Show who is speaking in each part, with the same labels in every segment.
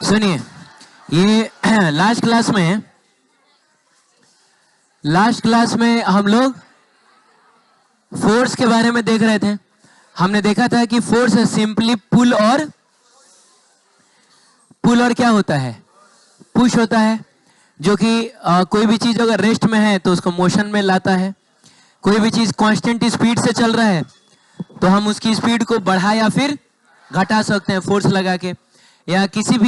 Speaker 1: सुनिए, ये last class में हम लोग फोर्स के बारे में देख रहे थे। हमने देखा था कि फोर्स सिंपली पुल और क्या होता है, पुश होता है, जो कि कोई भी चीज अगर रेस्ट में है तो उसको मोशन में लाता है। कोई भी चीज कांस्टेंट स्पीड से चल रहा है तो हम उसकी स्पीड को बढ़ा या फिर घटा सकते हैं फोर्स लगा के, या किसी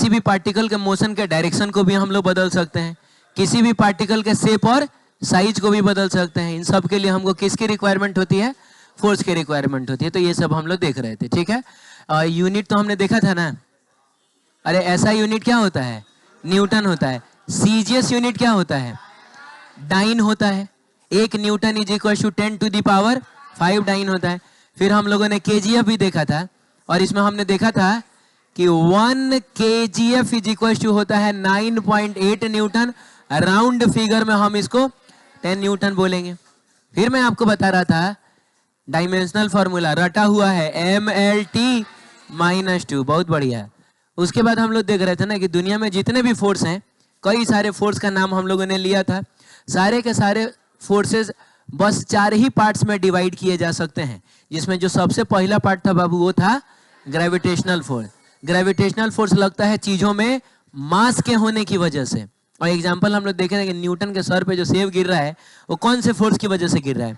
Speaker 1: भी पार्टिकल के मोशन के डायरेक्शन को भी हम लोग बदल सकते हैं, किसी भी पार्टिकल के शेप और साइज को भी बदल सकते हैं। इन सब के लिए हमको किसकी रिक्वायरमेंट होती है? फोर्स की रिक्वायरमेंट होती है। तो ये सब हम लोग देख रहे थे, ठीक है। यूनिट तो हमने देखा था ना। अरे ऐसा यूनिट क्या होता है? न्यूटन होता है। सीजीएस यूनिट क्या होता है? डाइन होता है। 1 newton is equal to 10⁵ dyne होता है। फिर हम लोगों ने केजीएफ भी देखा था, और इसमें हमने देखा था कि 1 kgf इज इक्वल टू होता है 9.8 न्यूटन। राउंड फिगर में हम इसको 10 न्यूटन बोलेंगे। फिर मैं आपको बता रहा था डायमेंशनल फॉर्मूला रटा हुआ है MLT-2। बहुत बढ़िया। उसके बाद हम लोग देख रहे थे ना कि दुनिया में जितने भी फोर्स हैं, कई सारे फोर्स का नाम हम लोगों ने लिया था। सारे के सारे फोर्सेस बस 4 ही पार्ट्स में डिवाइड किए जा सकते हैं, जिसमें जो सबसे पहला पार्ट था बाबू वो था ग्रेविटेशनल फोर्स। ग्रेविटेशनल फोर्स लगता है चीजों में मास के होने की वजह से। और एग्जांपल हम लोग देखे थे कि न्यूटन के सर पे जो सेब गिर रहा है वो कौन से फोर्स की वजह से गिर रहा है?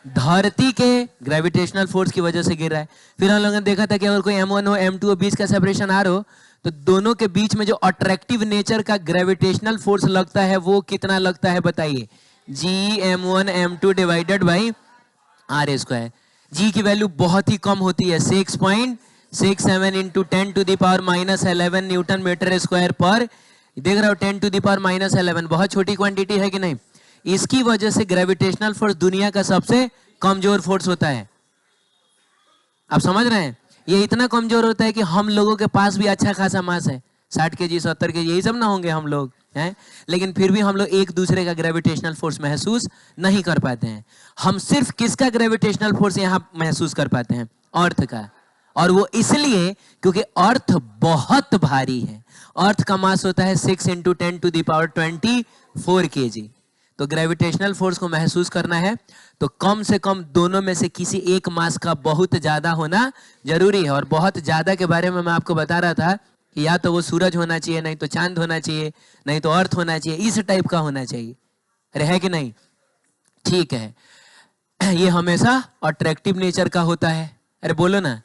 Speaker 1: धरती के ग्रेविटेशनल फोर्स की वजह से गिर रहा है। फिर हम लोगों ने देखा था कि अगर कोई M1 हो M2 हो, बीच का सेपरेशन R हो, तो दोनों के बीच में जो अट्रैक्टिव नेचर का ग्रेविटेशनल फोर्स लगता है वो कितना लगता है बताइए? Gm1 M2 divided by R²। G की वैल्यू बहुत ही कम होती है, 6.67 इंटू 10⁻⁻11 न्यूटन मीटर स्क्वायर पर। देख रहे हो 10⁻⁻11 बहुत छोटी क्वांटिटी है कि नहीं? इसकी वजह से ग्रेविटेशनल फोर्स दुनिया का सबसे कमजोर फोर्स होता है। आप समझ रहे हैं? ये इतना कमजोर होता है कि हम लोगों के पास भी अच्छा खासा मास है, 60 kg 70 kg यही सब ना होंगे हम लोग हैं, लेकिन फिर भी हम लोग एक दूसरे का ग्रेविटेशनल फोर्स महसूस नहीं कर पाते हैं। हम सिर्फ किसका ग्रेविटेशनल फोर्स यहाँ महसूस कर पाते हैं? अर्थ का। और वो इसलिए क्योंकि अर्थ बहुत भारी है। अर्थ का मास होता है 6 इंटू 10⁻24 kg। तो ग्रेविटेशनल फोर्स को महसूस करना है तो कम से कम दोनों में से किसी एक मास का बहुत ज्यादा होना जरूरी है। और बहुत ज्यादा के बारे में मैं आपको बता रहा था कि या तो वो सूरज होना चाहिए, नहीं तो चांद होना चाहिए, नहीं तो अर्थ होना चाहिए, इस टाइप का होना चाहिए। अरे है कि नहीं? ठीक है। ये हमेशा अट्रैक्टिव नेचर का होता है। अरे बोलो ना।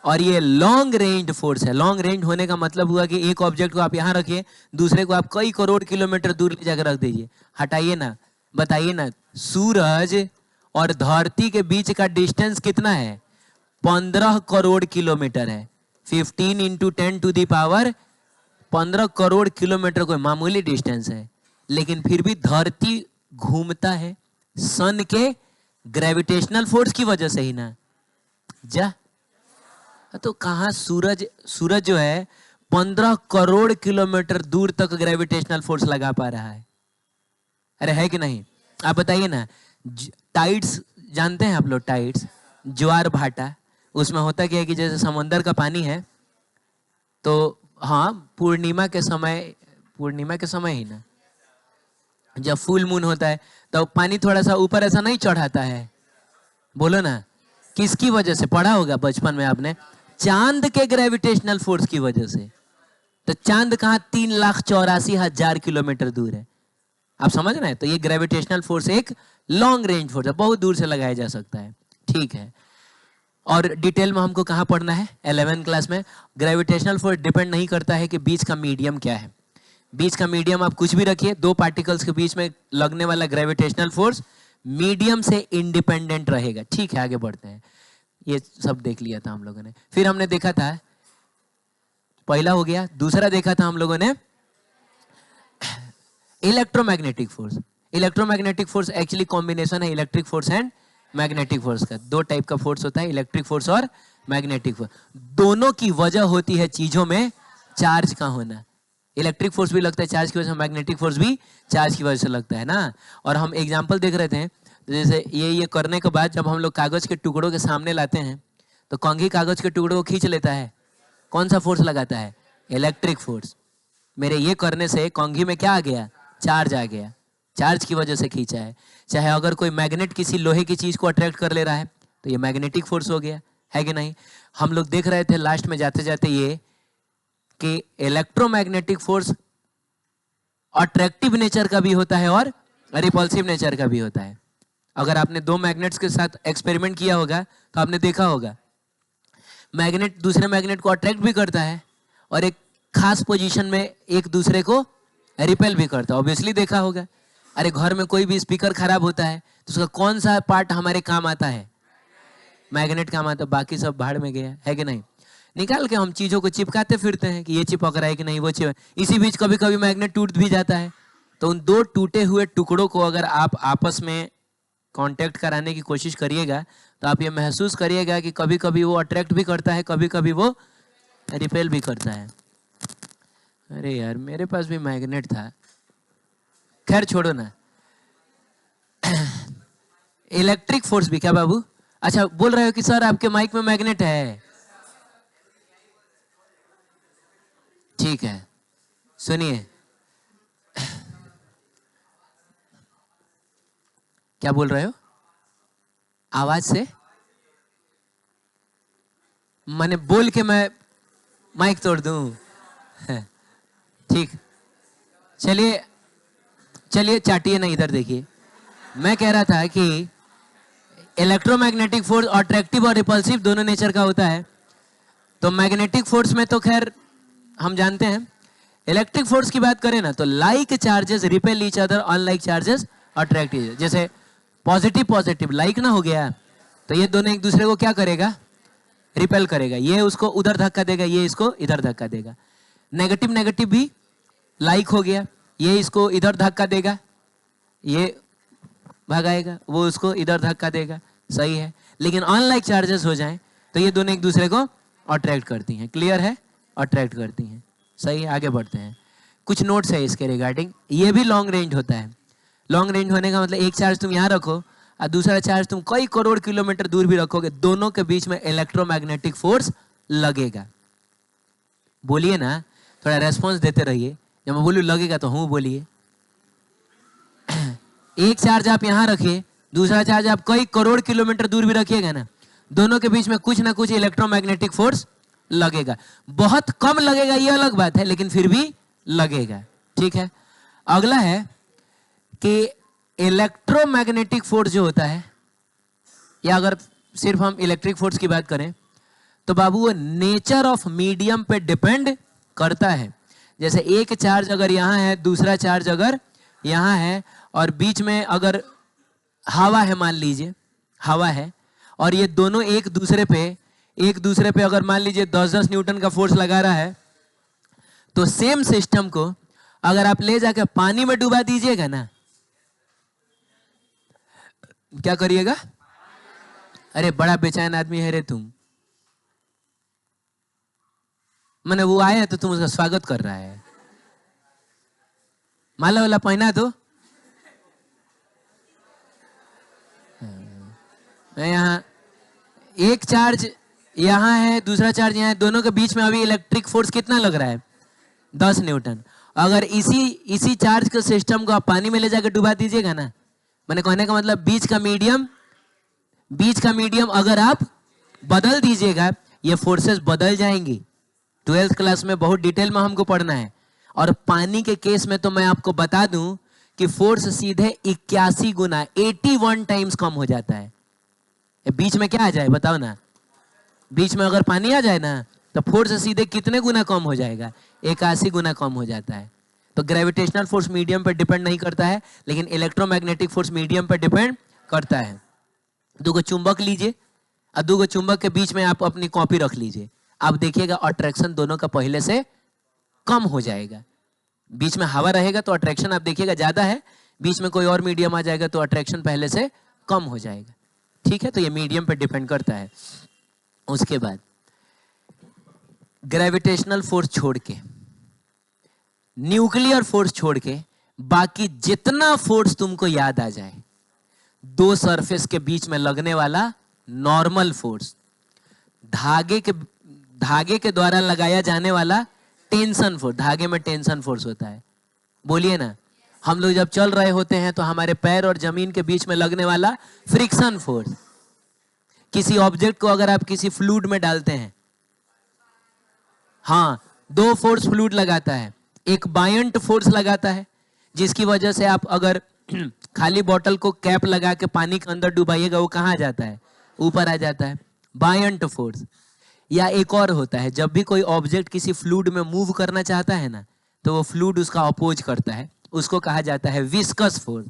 Speaker 1: और ये लॉन्ग रेंज फोर्स है। लॉन्ग रेंज होने का मतलब हुआ कि एक ऑब्जेक्ट को आप यहाँ रखिए, दूसरे को आप कई करोड़ किलोमीटर दूर ले जाकर रख दीजिए। हटाइए ना, बताइए ना, सूरज और धरती के बीच का डिस्टेंस कितना है? 15 करोड़ किलोमीटर है। 15 इंटू 10⁻15 करोड़ किलोमीटर कोई मामूली डिस्टेंस है, लेकिन फिर भी धरती घूमता है सन के ग्रेविटेशनल फोर्स की वजह से ही ना। जा तो कहाँ सूरज जो है 15 करोड़ किलोमीटर दूर तक ग्रेविटेशनल फोर्स लगा पा रहा है। अरे है कि नहीं? आप बताइए ना। टाइड्स जानते हैं आप लोग? टाइड्स, ज्वार भाटा, उसमें होता क्या है कि जैसे समंदर का पानी है तो हाँ पूर्णिमा के समय ही ना, जब फुल मून होता है तो पानी थोड़ा सा ऊपर ऐसा नहीं चढ़ाता है। बोलो ना, किसकी वजह से? पढ़ा होगा बचपन में आपने, चांद के ग्रेविटेशनल फोर्स की वजह से। तो चांद कहाँ? 3,84,000 किलोमीटर दूर है। आप समझ रहे हैं? तो ये ग्रेविटेशनल फोर्स एक लॉन्ग रेंज फोर्स है, बहुत दूर से लगाया जा सकता है। ठीक है। और डिटेल में हमको कहाँ पढ़ना है? 11th क्लास में। ग्रेविटेशनल फोर्स डिपेंड नहीं करता है कि बीच का मीडियम क्या है। बीच का मीडियम आप कुछ भी रखिए, दो पार्टिकल्स के बीच में लगने वाला ग्रेविटेशनल फोर्स मीडियम से इंडिपेंडेंट रहेगा। ठीक है, आगे बढ़ते हैं। ये सब देख लिया था हम लोगों ने। फिर हमने देखा था, पहला हो गया, दूसरा देखा था हम लोगों ने electromagnetic force. Electromagnetic force actually combination है electric force and magnetic force का। दो टाइप का फोर्स होता है, इलेक्ट्रिक फोर्स और मैग्नेटिक फोर्स। दोनों की वजह होती है चीजों में चार्ज का होना। इलेक्ट्रिक फोर्स भी लगता है चार्ज की वजह से, मैग्नेटिक फोर्स भी चार्ज की वजह से लगता है ना। और हम एग्जांपल देख रहे थे, जैसे ये करने के बाद जब हम लोग कागज के टुकड़ों के सामने लाते हैं तो कंघी कागज के टुकड़ों को खींच लेता है, कौन सा फोर्स लगाता है? Electric force. मेरे ये करने से कंघी में क्या आ गया? चार्ज आ गया, चार्ज की वजह से खींचा है। चाहे अगर कोई मैग्नेट किसी लोहे की चीज को अट्रैक्ट कर ले रहा है तो ये मैग्नेटिक फोर्स हो गया, है कि नहीं? हम लोग देख रहे थे लास्ट में जाते जाते ये कि इलेक्ट्रोमैग्नेटिक फोर्स अट्रैक्टिव नेचर का भी होता है और रिपल्सिव नेचर का भी होता है। अगर आपने दो मैग्नेट्स के साथ एक्सपेरिमेंट किया होगा तो आपने देखा होगा मैग्नेट दूसरे मैग्नेट को अट्रैक्ट भी करता है और एक खास पोजीशन में एक दूसरे को रिपेल भी करता है। ऑब्वियसली देखा होगा। अरे घर में कोई भी स्पीकर खराब होता है तो उसका कौन सा पार्ट हमारे काम आता है? मैग्नेट काम आता है, बाकी सब भाड़ में गया, है कि नहीं? निकाल के हम चीजों को चिपकाते फिरते हैं कि ये चिपक रहा है कि नहीं, वो चिपक। इसी बीच कभी कभी मैग्नेट टूट भी जाता है। तो उन दो टूटे हुए टुकड़ों को अगर आप आपस में कांटेक्ट कराने की कोशिश करिएगा तो आप ये महसूस करिएगा कि कभी कभी वो अट्रैक्ट भी करता है, कभी कभी वो रिपेल भी करता है। अरे यार मेरे पास भी मैग्नेट था, खैर छोड़ो ना। इलेक्ट्रिक फोर्स भी क्या बाबू? अच्छा बोल रहे हो कि सर आपके माइक में मैग्नेट है? ठीक है सुनिए, क्या बोल रहे हो? आवाज से मैंने बोल के मैं माइक तोड़ दूं? ठीक, चलिए चलिए चाटिए ना, इधर देखिए। मैं कह रहा था कि इलेक्ट्रोमैग्नेटिक फोर्स अट्रैक्टिव और रिपल्सिव दोनों नेचर का होता है। तो मैग्नेटिक फोर्स में तो खैर हम जानते हैं। इलेक्ट्रिक फोर्स की बात करें ना तो like charges repel each other, unlike charges attract each other. जैसे पॉजिटिव पॉजिटिव लाइक ना हो गया तो ये दोनों एक दूसरे को क्या करेगा? रिपेल करेगा। ये उसको उधर धक्का देगा, ये इसको इधर धक्का देगा। नेगेटिव नेगेटिव भी लाइक हो गया, ये इसको इधर धक्का देगा, ये भगाएगा, वो उसको इधर धक्का देगा, सही है। लेकिन अनलाइक चार्जेस हो जाएं तो ये दोनों एक दूसरे को अट्रैक्ट करती हैं। क्लियर है? अट्रैक्ट करती हैं, सही है। आगे बढ़ते हैं, कुछ नोट्स है इसके रिगार्डिंग। ये भी लॉन्ग रेंज होता है। लॉन्ग रेंज होने का मतलब एक चार्ज तुम यहाँ रखो और दूसरा चार्ज तुम कई करोड़ किलोमीटर दूर भी रखोगे, दोनों के बीच में इलेक्ट्रोमैग्नेटिक फोर्स लगेगा। बोलिए ना, थोड़ा रेस्पॉन्स देते रहिए। जब मैं बोलूँ लगेगा तो हूँ बोलिए। एक चार्ज आप यहाँ रखिए, दूसरा चार्ज आप कई करोड़ किलोमीटर दूर भी रखिएगा ना, दोनों के बीच में कुछ ना कुछ इलेक्ट्रोमैग्नेटिक फोर्स लगेगा। बहुत कम लगेगा ये अलग बात है, लेकिन फिर भी लगेगा। ठीक है, अगला है कि इलेक्ट्रोमैग्नेटिक फोर्स जो होता है, या अगर सिर्फ हम इलेक्ट्रिक फोर्स की बात करें तो बाबू वो नेचर ऑफ मीडियम पे डिपेंड करता है। जैसे एक चार्ज अगर यहाँ है, दूसरा चार्ज अगर यहाँ है, और बीच में अगर हवा है, मान लीजिए हवा है, और ये दोनों एक दूसरे पे अगर मान लीजिए 10-10 न्यूटन का फोर्स लगा रहा है, तो सेम सिस्टम को अगर आप ले जाकर पानी में डुबा दीजिएगा ना, क्या करिएगा? अरे बड़ा बेचैन आदमी है रे तुम। मैंने वो आया है तो तुम उसका स्वागत कर रहा है। माला वाला पहना दो। यहाँ एक चार्ज यहाँ है, दूसरा चार्ज यहाँ है, दोनों के बीच में अभी इलेक्ट्रिक फोर्स कितना लग रहा है? 10 न्यूटन। अगर इसी चार्ज के सिस्टम को आप पानी में ले जाकर डुबा दीजिएगा ना, मैंने कहने का मतलब बीच का मीडियम अगर आप बदल दीजिएगा, ये फोर्सेस बदल जाएंगी। 12th क्लास में बहुत डिटेल में हमको पढ़ना है। और पानी के केस में तो मैं आपको बता दूं कि फोर्स सीधे 81 गुना 81 टाइम्स कम हो जाता है। बीच में क्या आ जाए बताओ ना? बीच में अगर पानी आ जाए ना तो फोर्स सीधे कितने गुना कम हो जाएगा? 81 गुना कम हो जाता है। तो ग्रेविटेशनल फोर्स मीडियम पर डिपेंड नहीं करता है, लेकिन इलेक्ट्रोमैग्नेटिक फोर्स मीडियम पर डिपेंड करता है। दो चुंबक लीजिए और दो चुंबक के बीच में आप अपनी कॉपी रख लीजिए, आप देखिएगा अट्रैक्शन दोनों का पहले से कम हो जाएगा। बीच में हवा रहेगा तो अट्रैक्शन आप देखिएगा ज्यादा है, बीच में कोई और मीडियम आ जाएगा तो अट्रैक्शन पहले से कम हो जाएगा। ठीक है, तो ये मीडियम पे डिपेंड करता है। उसके बाद ग्रेविटेशनल फोर्स छोड़ के, न्यूक्लियर फोर्स छोड़ के, बाकी जितना फोर्स तुमको याद आ जाए, दो सरफेस के बीच में लगने वाला नॉर्मल फोर्स, धागे के द्वारा लगाया जाने वाला टेंशन फोर्स, धागे में टेंशन फोर्स होता है। बोलिए ना, हम लोग जब चल रहे होते हैं तो हमारे पैर और जमीन के बीच में लगने वाला फ्रिक्शन फोर्स। किसी ऑब्जेक्ट को अगर आप किसी फ्लूइड में डालते हैं, हाँ, दो फोर्स फ्लूइड लगाता है। एक बायंट फोर्स लगाता है जिसकी वजह से आप अगर खाली बोतल को कैप लगा के पानी के अंदर डुबाइएगा वो कहाँ जाता है, ऊपर आ जाता है, बायंट फोर्स। या एक और होता है, जब भी कोई ऑब्जेक्ट किसी फ्लूइड में मूव करना चाहता है ना, तो वो फ्लूइड उसका अपोज करता है, उसको कहा जाता है विस्कस फोर्स।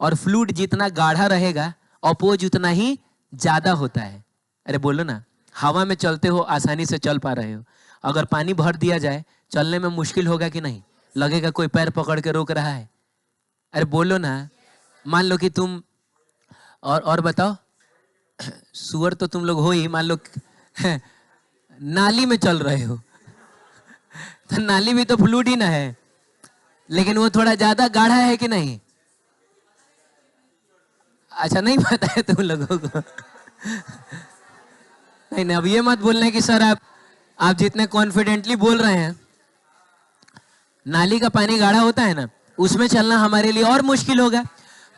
Speaker 1: और फ्लूइड जितना गाढ़ा रहेगा अपोज उतना ही ज्यादा होता है। अरे बोलो ना, हवा में चलते हो, आसानी से चल पा रहे हो, अगर पानी भर दिया जाए चलने में मुश्किल होगा कि नहीं, लगेगा कोई पैर पकड़ के रोक रहा है। अरे बोलो ना, मान लो कि तुम और बताओ, सुअर तो तुम लोग हो ही, मान लो नाली में चल रहे हो तो नाली भी तो फ्लूइड ही ना है, लेकिन वो थोड़ा ज्यादा गाढ़ा है कि नहीं? अच्छा, नहीं पता है तुम लोगों को? नहीं, अब ये मत बोलना कि सर आप जितने कॉन्फिडेंटली बोल रहे हैं, नाली का पानी गाढ़ा होता है ना, उसमें चलना हमारे लिए और मुश्किल होगा।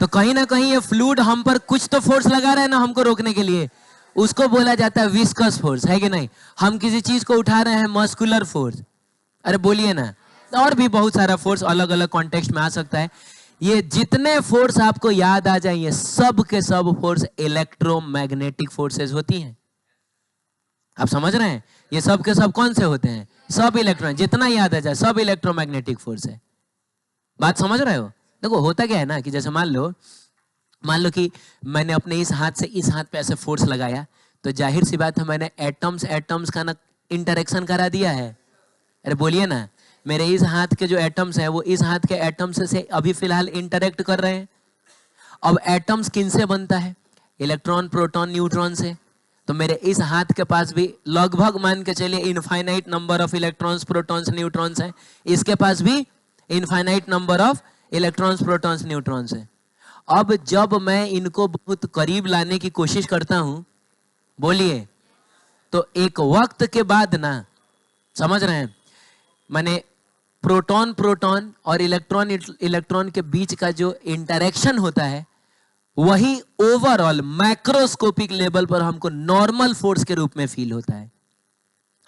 Speaker 1: तो कहीं ना कहीं ये फ्लूइड हम पर कुछ तो फोर्स लगा रहा है ना हमको रोकने के लिए, उसको बोला जाता है विस्कस फोर्स, है कि नहीं? हम किसी चीज को उठा रहे हैं, मस्कुलर फोर्स। अरे बोलिए ना, और भी बहुत सारा फोर्स अलग अलग कॉन्टेक्स्ट में आ सकता है। ये जितने फोर्स आपको याद आ जाए, ये सब के सब फोर्स इलेक्ट्रोमैग्नेटिक फोर्सेस होती हैं। आप समझ रहे हैं? ये सब के सब कौन से होते हैं? सब इलेक्ट्रॉन, जितना याद आ जाए सब इलेक्ट्रोमैग्नेटिक फोर्स है। बात समझ रहे हो? देखो होता क्या है ना कि जैसे मान लो कि मैंने अपने इस हाथ से इस हाथ पे ऐसे फोर्स लगाया, तो जाहिर सी बात है मैंने एटम्स का ना इंटरेक्शन करा दिया है। अरे बोलिए ना, मेरे इस हाथ के जो एटम्स हैं वो इस हाथ के एटम्स से अभी फिलहाल इंटरेक्ट कर रहे हैं। अब एटम्स किन से बनता है? इलेक्ट्रॉन, प्रोटॉन, न्यूट्रॉन से। तो मेरे इस हाथ के पास भी लगभग मान के चलिए infinite number of electrons, protons, neutrons हैं। इसके पास भी infinite number of electrons, protons, neutrons हैं। अब जब मैं इनको बहुत करीब लाने की कोशिश करता हूं, बोलिए, तो एक वक्त के बाद ना, समझ रहे हैं, माने प्रोटॉन और इलेक्ट्रॉन के बीच का जो इंटरेक्शन होता है वही ओवरऑल मैक्रोस्कोपिक लेवल पर हमको नॉर्मल फोर्स के रूप में फील होता है।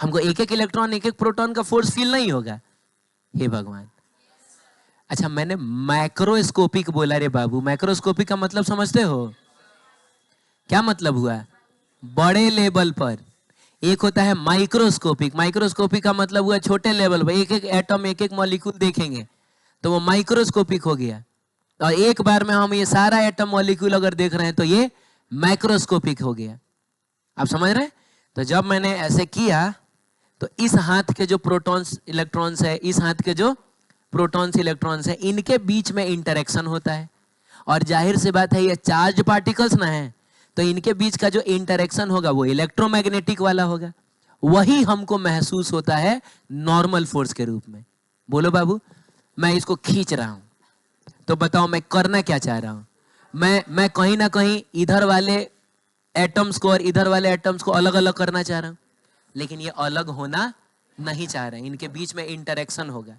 Speaker 1: हमको एक एक इलेक्ट्रॉन, एक एक प्रोटॉन का फोर्स फील नहीं होगा। हे भगवान! अच्छा, मैंने मैक्रोस्कोपिक बोला रे बाबू। मैक्रोस्कोपिक का मतलब समझते हो? क्या मतलब हुआ? बड़े लेवल पर। एक होता है माइक्रोस्कोपिक। माइक्रोस्कोपिक का मतलब हुआ छोटे लेवल पर, एक एक एटम, एक एक मॉलिक्यूल देखेंगे तो वो माइक्रोस्कोपिक हो गया। और एक बार में हम ये सारा एटम मॉलिक्यूल अगर देख रहे हैं तो ये मैक्रोस्कोपिक हो गया। आप समझ रहे हैं? तो जब मैंने ऐसे किया तो इस हाथ के जो प्रोटॉन्स इलेक्ट्रॉन्स है, इस हाथ के जो प्रोटॉन्स इलेक्ट्रॉन्स है, इनके बीच में इंटरेक्शन होता है। और जाहिर सी बात है ये चार्ज पार्टिकल्स ना है, तो इनके बीच का जो इंटरेक्शन होगा वो इलेक्ट्रोमैग्नेटिक वाला होगा। वही हमको महसूस होता है नॉर्मल फोर्स के रूप में। बोलो बाबू, मैं इसको खींच रहा हूं, तो बताओ मैं करना क्या चाह रहा हूं? मैं कहीं ना कहीं इधर वाले एटम्स को और इधर वाले एटम्स को अलग अलग करना चाह रहा हूं, लेकिन ये अलग होना नहीं चाह रहे हैं, इनके बीच में इंटरेक्शन होगा।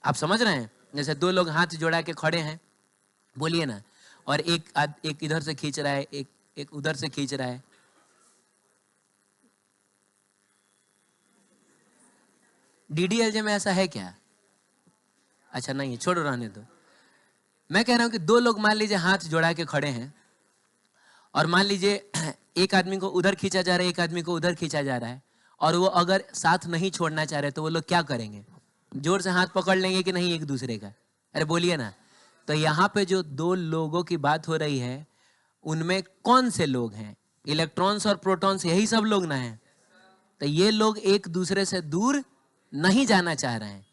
Speaker 1: आप समझ रहे हैं? जैसे दो लोग हाथ जोड़ा के खड़े हैं, बोलिए ना, और एक इधर से खींच रहा है, एक उधर से खींच रहा है। डीडीएलजे में ऐसा है क्या? अच्छा नहीं, छोड़ो, रहने दो। मैं कह रहा हूं कि दो लोग मान लीजिए हाथ जोड़ा के खड़े हैं, और मान लीजिए एक आदमी को उधर खींचा जा रहा है, एक आदमी को उधर खींचा जा रहा है, और वो अगर साथ नहीं छोड़ना चाह रहे तो वो लोग क्या करेंगे? जोर से हाथ पकड़ लेंगे कि नहीं एक दूसरे का? अरे बोलिए ना। तो यहाँ पे जो दो लोगों की बात हो रही है, उनमें कौन से लोग हैं? इलेक्ट्रॉन्स और प्रोटॉन्स, यही सब लोग ना हैं। तो ये लोग एक दूसरे से दूर नहीं जाना चाह रहे हैं।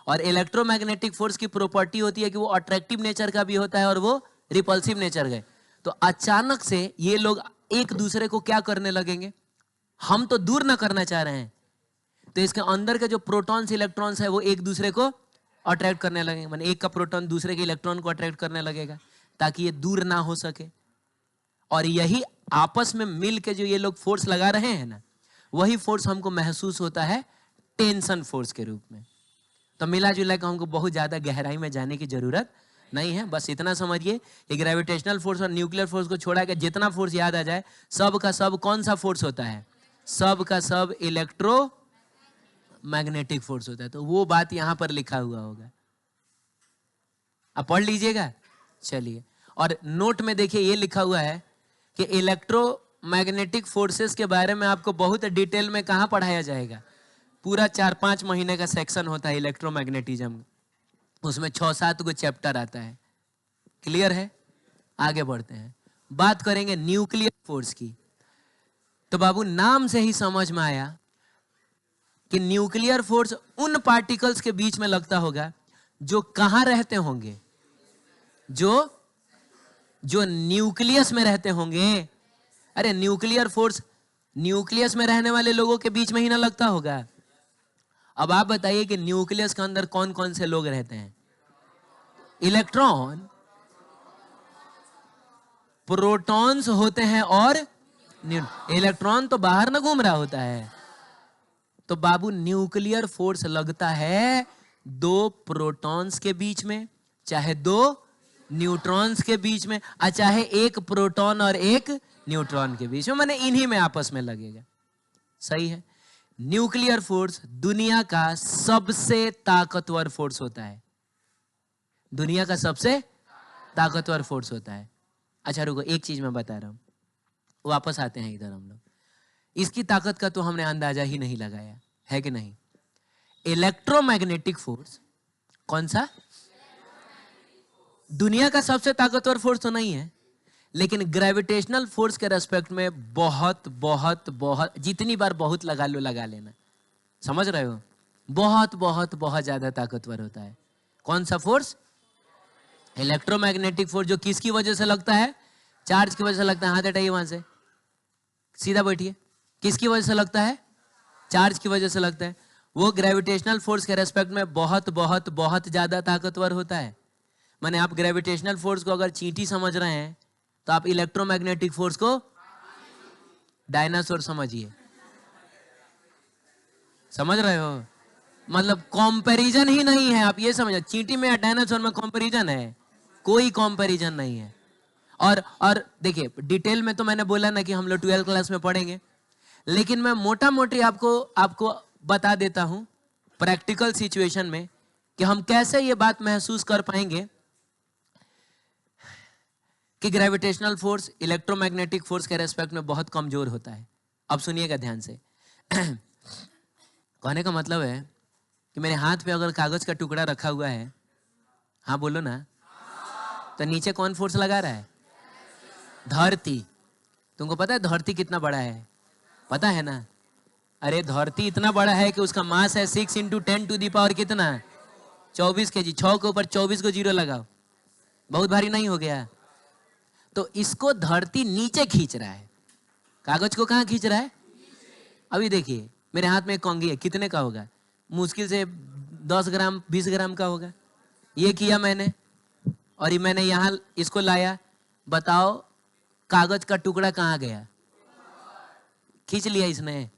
Speaker 1: और इलेक्ट्रोमैग्नेटिक फोर्स की प्रॉपर्टी होती है कि वो अट्रैक्टिव नेचर का भी होता है और वो रिपल्सिव नेचर का। तो अचानक से ये लोग एक दूसरे को क्या करने लगेंगे? हम तो दूर ना करना चाह रहे हैं, तो इसके अंदर के जो प्रोटॉन्स इलेक्ट्रॉन्स है वो एक दूसरे को अट्रैक्ट करने लगेंगे। माने एक का प्रोटॉन दूसरे के इलेक्ट्रॉन को अट्रैक्ट करने लगेगा ताकि ये दूर ना हो सके। और यही आपस में मिल के जो ये लोग फोर्स लगा रहे हैं ना, वही फोर्स हमको महसूस होता है टेंशन फोर्स के रूप में। तो मिला जुला के हमको बहुत ज्यादा गहराई में जाने की जरूरत नहीं है, बस इतना समझिए कि ग्रेविटेशनल फोर्स और न्यूक्लियर फोर्स को छोड़ा के जितना फोर्स याद आ जाए, सब का सब कौन सा फोर्स होता है? सब का सब इलेक्ट्रो मैग्नेटिक फोर्स होता है। तो वो बात यहां पर लिखा हुआ होगा, आप पढ़ लीजिएगा। चलिए, और नोट में देखिए ये लिखा हुआ है कि इलेक्ट्रो मैग्नेटिक फोर्सेस के बारे में आपको बहुत डिटेल में कहां पढ़ाया जाएगा। पूरा 4-5 महीने का सेक्शन होता है इलेक्ट्रोमैग्नेटिज्म, उसमें 6-7 गो चैप्टर आता है। क्लियर है? आगे बढ़ते हैं, बात करेंगे न्यूक्लियर फोर्स की। तो बाबू नाम से ही समझ में आया कि न्यूक्लियर फोर्स उन पार्टिकल्स के बीच में लगता होगा जो कहां रहते होंगे, जो न्यूक्लियस में रहते होंगे। अरे न्यूक्लियर फोर्स न्यूक्लियस में रहने वाले लोगों के बीच में ही ना लगता होगा। अब आप बताइए कि न्यूक्लियस के अंदर कौन कौन से लोग रहते हैं? इलेक्ट्रॉन, प्रोटॉन्स होते हैं और इलेक्ट्रॉन तो बाहर ना घूम रहा होता है। तो बाबू न्यूक्लियर फोर्स लगता है 2 प्रोटॉन्स के बीच में, चाहे 2 न्यूट्रॉन्स के बीच में, और चाहे 1 प्रोटॉन और 1 न्यूट्रॉन के बीच में, माने इन्हीं में आपस में लगेगा। सही है। न्यूक्लियर फोर्स दुनिया का सबसे ताकतवर फोर्स होता है, दुनिया का सबसे ताकतवर फोर्स होता है। अच्छा रुको, एक चीज मैं बता रहा हूं, वापस आते हैं इधर। हम लोग इसकी ताकत का तो हमने अंदाजा ही नहीं लगाया है कि नहीं। इलेक्ट्रोमैग्नेटिक फोर्स कौन सा? दुनिया का सबसे ताकतवर फोर्स तो नहीं है, लेकिन ग्रेविटेशनल फोर्स के रेस्पेक्ट में बहुत बहुत बहुत, जितनी बार बहुत लगा लो लगा लेना, समझ रहे हो, बहुत बहुत बहुत ज्यादा ताकतवर होता है। कौन सा फोर्स? इलेक्ट्रोमैग्नेटिक फोर्स, जो किसकी वजह से लगता है? चार्ज की वजह से लगता है। हाथ हटाइए वहां से, सीधा बैठिए। किसकी वजह से लगता है? चार्ज की वजह से लगता है। वो ग्रेविटेशनल फोर्स के रेस्पेक्ट में बहुत बहुत बहुत ज्यादा ताकतवर होता है। माने आप ग्रेविटेशनल फोर्स को अगर चींटी समझ रहे हैं, तो आप इलेक्ट्रोमैग्नेटिक फोर्स को डायनासोर समझिए। समझ रहे हो? मतलब कंपैरिजन ही नहीं है। आप ये समझो, चींटी में या डायनासोर में कंपैरिजन है? कोई कंपैरिजन नहीं है। और देखिए, डिटेल में तो मैंने बोला ना कि हम लोग 12th क्लास में पढ़ेंगे, लेकिन मैं मोटा मोटी आपको बता देता हूं प्रैक्टिकल सिचुएशन में कि हम कैसे ये बात महसूस कर पाएंगे कि ग्रेविटेशनल फोर्स इलेक्ट्रोमैग्नेटिक फोर्स के रेस्पेक्ट में बहुत कमजोर होता है। अब सुनिएगा ध्यान से। कहने का मतलब है कि मेरे हाथ पे अगर कागज का टुकड़ा रखा हुआ है, हाँ बोलो ना, तो नीचे कौन फोर्स लगा रहा है? धरती। तुमको पता है धरती कितना बड़ा है? पता है ना? अरे धरती इतना बड़ा है कि उसका मास है 6 × 10⁻⁴ कितना? 24 kg। 6 के ऊपर 24 को जीरो लगाओ, बहुत भारी नहीं हो गया? तो इसको धरती नीचे खींच रहा है, कागज को कहां खींच रहा है? अभी देखिए मेरे हाथ में एक कंघी है, कितने का होगा? मुश्किल से 10 ग्राम 20 ग्राम का होगा। ये किया मैंने, और ये मैंने यहां इसको लाया। बताओ कागज का टुकड़ा कहां गया? खींच लिया इसने।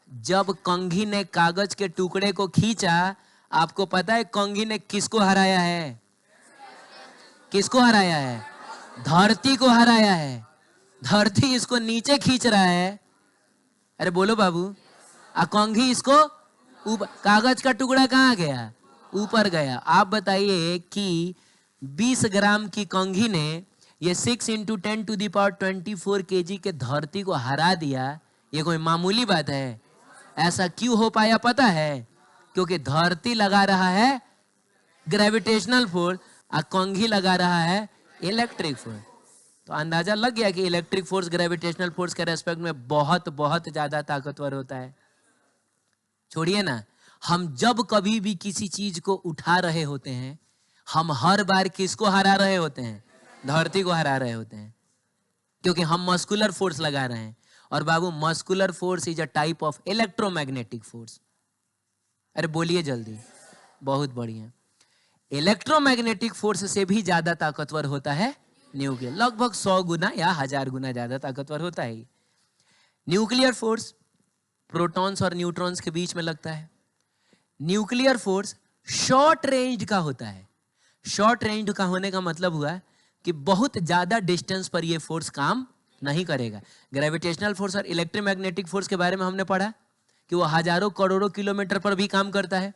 Speaker 1: जब कंघी ने कागज के टुकड़े को खींचा, आपको पता है कंघी ने किसको हराया है? किसको हराया है? धरती को हराया है। धरती इसको नीचे खींच रहा है। अरे बोलो बाबू। कंघी इसको ऊपर, कागज का टुकड़ा कहां गया? ऊपर गया। आप बताइए कि 20 ग्राम की कंघी ने ये 6 × 10⁻24 kg के धरती को हरा दिया। ये कोई मामूली बात है? ऐसा क्यों हो पाया पता है? क्योंकि धरती लगा रहा है ग्रेविटेशनल फोर्स और कंघी लगा रहा है इलेक्ट्रिक फोर्स। तो अंदाजा लग गया कि इलेक्ट्रिक फोर्स ग्रेविटेशनल फोर्स के रेस्पेक्ट में बहुत बहुत ज्यादा ताकतवर होता है। छोड़िए ना, हम जब कभी भी किसी चीज को उठा रहे होते हैं, हम हर बार किसको हरा रहे होते हैं? धरती को हरा रहे होते हैं, क्योंकि हम मस्कुलर फोर्स लगा रहे हैं। और बाबू muscular force is a type of electromagnetic force. अरे बोलिए जल्दी। बहुत बढ़िया। इलेक्ट्रोमैग्नेटिक फोर्स से भी ज्यादा ताकतवर होता है न्यूक्लियर, लगभग 100 गुना या 1000 गुना ज्यादा ताकतवर होता है न्यूक्लियर फोर्स। प्रोटॉन्स और न्यूट्रॉन्स के बीच में लगता है। न्यूक्लियर फोर्स शॉर्ट रेंज का होता है। शॉर्ट रेंज का होने का मतलब हुआ कि बहुत ज्यादा डिस्टेंस पर यह फोर्स काम नहीं करेगा। ग्रेविटेशनल फोर्स और इलेक्ट्रोमैग्नेटिक फोर्स के बारे में हमने पढ़ा कि वो हजारों करोड़ों किलोमीटर पर भी काम करता है।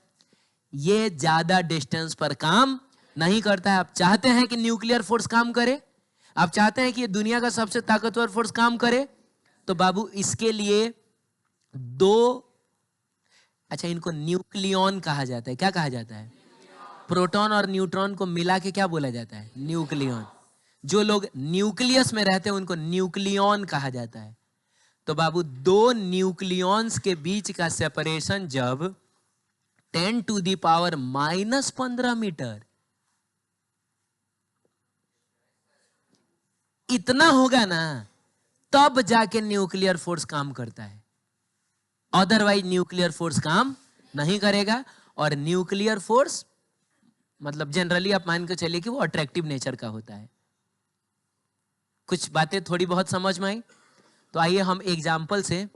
Speaker 1: ये ज्यादा डिस्टेंस पर काम नहीं करता है। आप चाहते हैं कि न्यूक्लियर फोर्स काम करे, आप चाहते हैं कि ये दुनिया का सबसे ताकतवर फोर्स काम करे, तो बाबू इसके लिए दो, अच्छा इनको न्यूक्लियॉन कहा जाता है। क्या कहा जाता है? प्रोटॉन और न्यूट्रॉन को मिला के क्या बोला जाता है? न्यूक्लियॉन। जो लोग न्यूक्लियस में रहते हैं उनको न्यूक्लियॉन कहा जाता है। तो बाबू दो न्यूक्लियॉन्स के बीच का सेपरेशन जब 10⁻⁻15 मीटर इतना होगा ना, तब जाके न्यूक्लियर फोर्स काम करता है। अदरवाइज न्यूक्लियर फोर्स काम नहीं करेगा। और न्यूक्लियर फोर्स मतलब जनरली आप मान के चलिए कि वो अट्रैक्टिव नेचर का होता है। कुछ बातें थोड़ी बहुत समझ में आई? तो आइए हम एग्जाम्पल से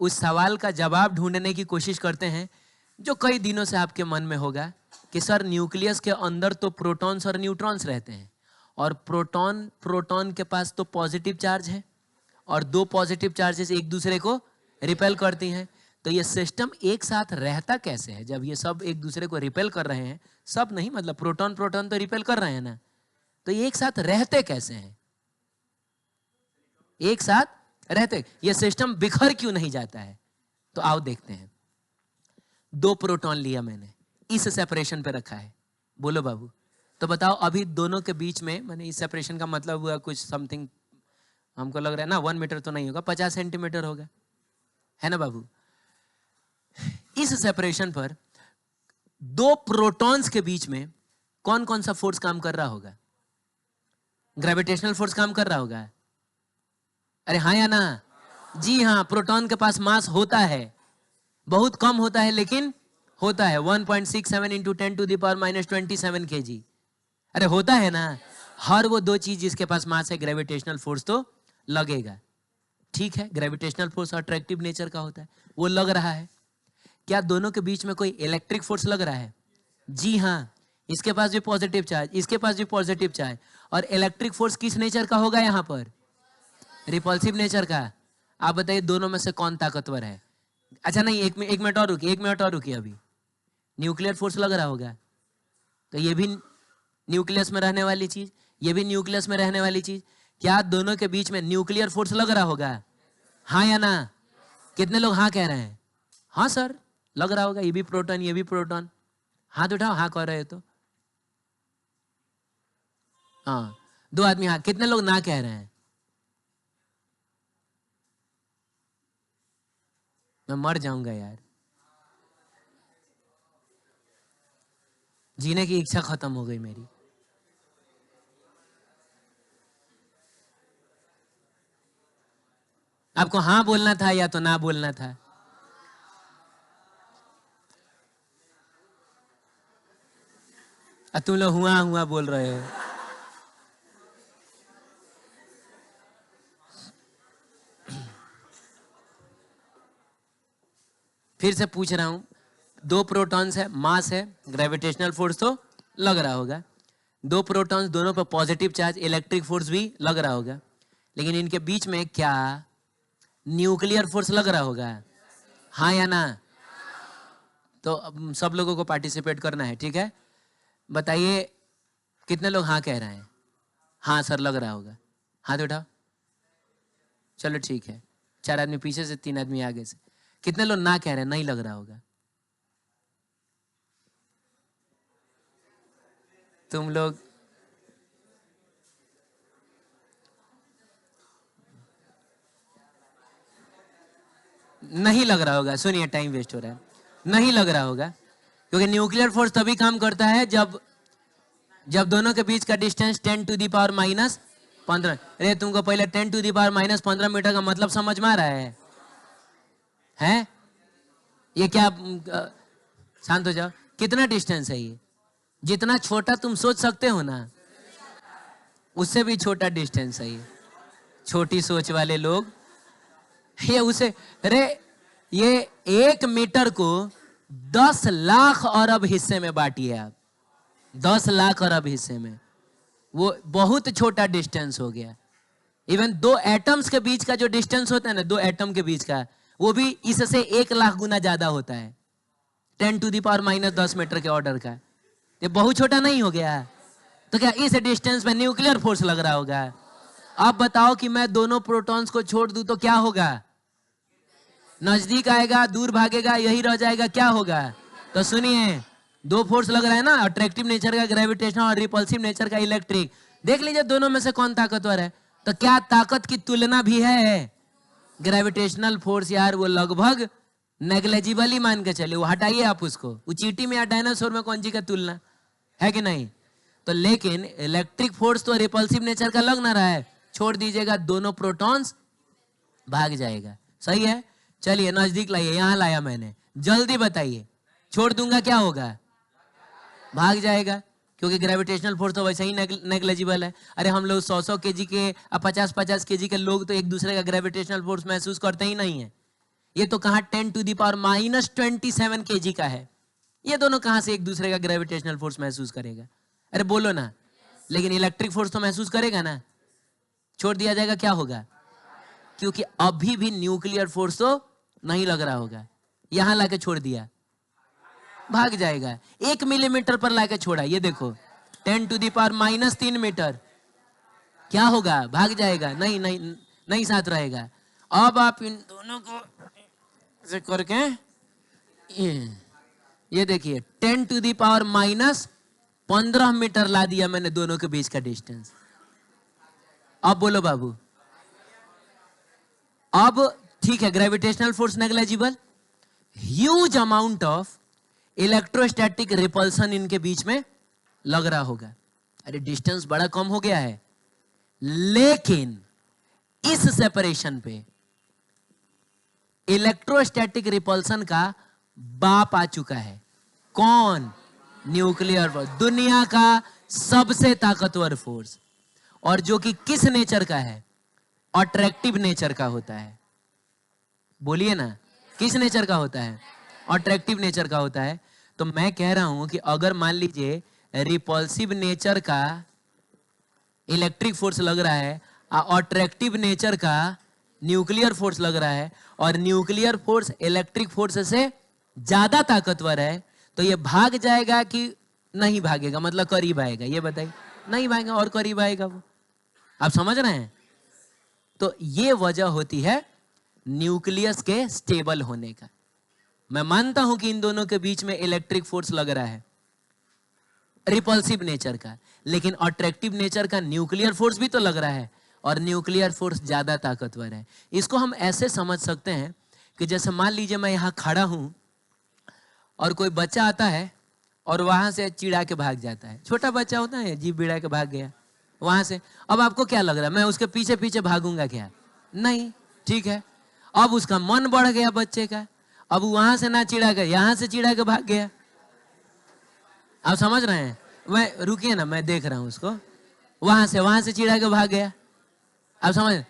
Speaker 1: उस सवाल का जवाब ढूंढने की कोशिश करते हैं जो कई दिनों से आपके मन में होगा कि सर न्यूक्लियस के अंदर तो प्रोटॉन्स और न्यूट्रॉन्स रहते हैं, और प्रोटॉन के पास तो पॉजिटिव चार्ज है और दो पॉजिटिव चार्जेस एक दूसरे को रिपेल करती हैं। तो ये सिस्टम एक साथ रहता कैसे है जब ये सब एक दूसरे को रिपेल कर रहे हैं? सब नहीं, मतलब प्रोटॉन तो रिपेल कर रहे हैं ना, तो ये एक साथ रहते कैसे हैं? एक साथ रहते, ये सिस्टम बिखर क्यों नहीं जाता है? तो आओ देखते हैं। दो प्रोटॉन लिया मैंने, इस सेपरेशन पे रखा है। बोलो बाबू, तो बताओ अभी दोनों के बीच में, मैंने इस सेपरेशन का मतलब हुआ कुछ समथिंग, हमको लग रहा है ना 1 मीटर तो नहीं होगा, 50 सेंटीमीटर होगा, है ना बाबू? इस सेपरेशन पर दो प्रोटॉन्स के बीच में कौन कौन सा फोर्स काम कर रहा होगा? ग्रेविटेशनल फोर्स काम कर रहा होगा। अरे हाँ या ना? जी हाँ, प्रोटॉन के पास मास होता है, बहुत कम होता है लेकिन होता है। 1.67 इंटू 10⁻⁻27 kg। अरे होता है ना? हर वो दो चीज जिसके पास मास है, ग्रेविटेशनल फोर्स तो लगेगा। ठीक है, ग्रेविटेशनल फोर्स अट्रैक्टिव नेचर का होता है, वो लग रहा है। क्या दोनों के बीच में कोई इलेक्ट्रिक फोर्स लग रहा है? जी हाँ, इसके पास भी पॉजिटिव चार्ज, इसके पास भी पॉजिटिव चार्ज। और इलेक्ट्रिक फोर्स किस नेचर का होगा यहां पर? रिपल्सिव नेचर का। आप बताइए दोनों में से कौन ताकतवर है? अच्छा नहीं, एक मिनट और रुकिए, अभी न्यूक्लियर फोर्स लग रहा होगा, तो ये भी न्यूक्लियस में रहने वाली चीज, ये भी न्यूक्लियस में रहने वाली चीज। क्या दोनों के बीच में न्यूक्लियर फोर्स लग रहा होगा? हाँ या ना? कितने लोग हाँ कह रहे हैं? हाँ सर लग रहा होगा, ये भी प्रोटॉन ये भी प्रोटॉन। हाथ उठाओ हाँ कह रहे हो तो। हाँ, दो आदमी हाँ। कितने लोग ना कह रहे हैं? मैं मर जाऊंगा यार, जीने की इच्छा खत्म हो गई मेरी। आपको हाँ बोलना था या तो ना बोलना था? तुम लोग हुआ हुआ बोल रहे हो। फिर से पूछ रहा हूं, दो प्रोटॉन्स है, मास है, ग्रेविटेशनल फोर्स तो लग रहा होगा। दो प्रोटॉन्स, दोनों पर पॉजिटिव चार्ज, इलेक्ट्रिक फोर्स भी लग रहा होगा, लेकिन इनके बीच में क्या न्यूक्लियर फोर्स लग रहा होगा? हाँ या ना? तो अब सब लोगों को पार्टिसिपेट करना है, ठीक है? बताइए कितने लोग हाँ कह रहे हैं? हाँ सर लग रहा होगा, हाथ उठाओ। चलो ठीक है, 4 आदमी पीछे से, 3 आदमी आगे से। कितने लोग ना कह रहे हैं, नहीं लग रहा होगा? तुम लोग नहीं लग रहा होगा। सुनिए, टाइम वेस्ट हो रहा है, नहीं लग रहा होगा क्योंकि न्यूक्लियर फोर्स तभी काम करता है जब दोनों के बीच का डिस्टेंस 10⁻⁻15। अरे तुमको पहले 10⁻⁻15 मीटर का मतलब समझ में आ रहा है? हैं? ये क्या शांत हो जाओ। कितना डिस्टेंस है ये? जितना छोटा तुम सोच सकते हो ना, उससे भी छोटा डिस्टेंस है ये। छोटी सोच वाले लोग ये उसे, अरे ये 1 मीटर को 10 लाख अरब हिस्से में बांटिए आप, 10 लाख अरब हिस्से में, वो बहुत छोटा डिस्टेंस हो गया। इवन 2 एटम्स के बीच का जो डिस्टेंस होता है ना, 2 एटम के बीच का, वो भी इससे 1 लाख गुना ज्यादा होता है, 10⁻⁻10 मीटर के ऑर्डर का। ये बहुत छोटा नहीं हो गया? तो क्या इस डिस्टेंस में न्यूक्लियर फोर्स लग रहा होगा? अब बताओ कि मैं दोनों प्रोटॉन्स को छोड़ दूं तो क्या होगा? नजदीक आएगा, दूर भागेगा, यही रह जाएगा, क्या होगा? तो सुनिए, 2 फोर्स लग रहा है ना, अट्रैक्टिव नेचर का ग्रेविटेशनल और रिपल्सिव नेचर का इलेक्ट्रिक। देख लीजिए दोनों में से कौन ताकतवर है। तो क्या ताकत की तुलना भी है? ग्रेविटेशनल फोर्स यार वो लगभग नेग्लेजिबल ही मान के चले, वो हटाइए आप उसको, वो चींटी में या डायनासोर में कौन सी का तुलना है कि नहीं? तो लेकिन इलेक्ट्रिक फोर्स तो रिपल्सिव नेचर का लग ना रहा है, छोड़ दीजिएगा दोनों प्रोटॉन्स भाग जाएगा। सही है, चलिए नजदीक लाइए, यहां लाया मैंने, जल्दी बताइए, छोड़ दूंगा क्या होगा? भाग जाएगा, क्योंकि ग्रेविटेशनल फोर्स तो वैसे ही नेग्लेजिबल है। अरे हम लोग 100-100 केजी के 50-50 केजी के लोग तो एक दूसरे का ग्रेविटेशनल फोर्स महसूस करते ही नहीं है। ये तो कहां 10⁻⁻27 केजी का है, ये दोनों कहां से एक दूसरे का ग्रेविटेशनल फोर्स महसूस करेगा? अरे बोलो ना। लेकिन इलेक्ट्रिक फोर्स तो महसूस करेगा ना, छोड़ दिया जाएगा क्या होगा? क्योंकि अभी भी न्यूक्लियर फोर्स तो नहीं लग रहा होगा, यहां लाके छोड़ दिया, भाग जाएगा। 1 मिलीमीटर पर लाके छोड़ा, ये देखो 10⁻³ मीटर, क्या होगा? भाग जाएगा, नहीं नहीं नहीं साथ रहेगा। अब आप इन दोनों को ऐसे करके ये देखिए 10⁻⁻15 मीटर ला दिया मैंने दोनों के बीच का डिस्टेंस। अब बोलो बाबू, अब ठीक है, gravitational force negligible, huge amount of electrostatic repulsion इनके बीच में लग रहा होगा। अरे डिस्टेंस बड़ा कम हो गया है, लेकिन इस सेपरेशन पे इलेक्ट्रोस्टैटिक रिपल्सन का बाप आ चुका है। कौन? न्यूक्लियर फोर्स, दुनिया का सबसे ताकतवर फोर्स, और जो कि किस नेचर का है? अट्रैक्टिव नेचर का होता है। बोलिए ना, किस नेचर का होता है? अट्रैक्टिव नेचर का होता है। तो मैं कह रहा हूं कि अगर मान लीजिए रिपल्सिव नेचर का इलेक्ट्रिक फोर्स लग रहा है, अट्रैक्टिव नेचर का न्यूक्लियर फोर्स लग रहा है, और न्यूक्लियर फोर्स इलेक्ट्रिक फोर्स से ज्यादा ताकतवर है, तो ये भाग जाएगा कि नहीं भागेगा? मतलब करीब आएगा, ये बताइए। नहीं भागेगा और करीब आएगा वो। आप समझ रहे हैं? तो ये वजह होती है न्यूक्लियस के स्टेबल होने का। मैं मानता हूं कि इन दोनों के बीच में इलेक्ट्रिक फोर्स लग रहा है रिपल्सिव नेचर का, लेकिन अट्रैक्टिव नेचर का न्यूक्लियर फोर्स भी तो लग रहा है, और न्यूक्लियर फोर्स ज्यादा ताकतवर है। इसको हम ऐसे समझ सकते हैं कि जैसे मान लीजिए मैं यहां खड़ा हूं और कोई बच्चा आता है और वहां से चिढ़ा के भाग जाता है। छोटा बच्चा होता है, जीभ भिड़ा के भाग गया वहां से। अब आपको क्या लग रहा है, मैं उसके पीछे पीछे भागूंगा क्या? नहीं, ठीक है। अब उसका मन बढ़ गया बच्चे का, अब वहां से ना चिढ़ा के यहां से चिढ़ा के भाग गया। आप समझ रहे हैं? मैं रुकिए ना, मैं देख रहा हूं उसको, वहां से चिढ़ा के भाग गया। आप समझ?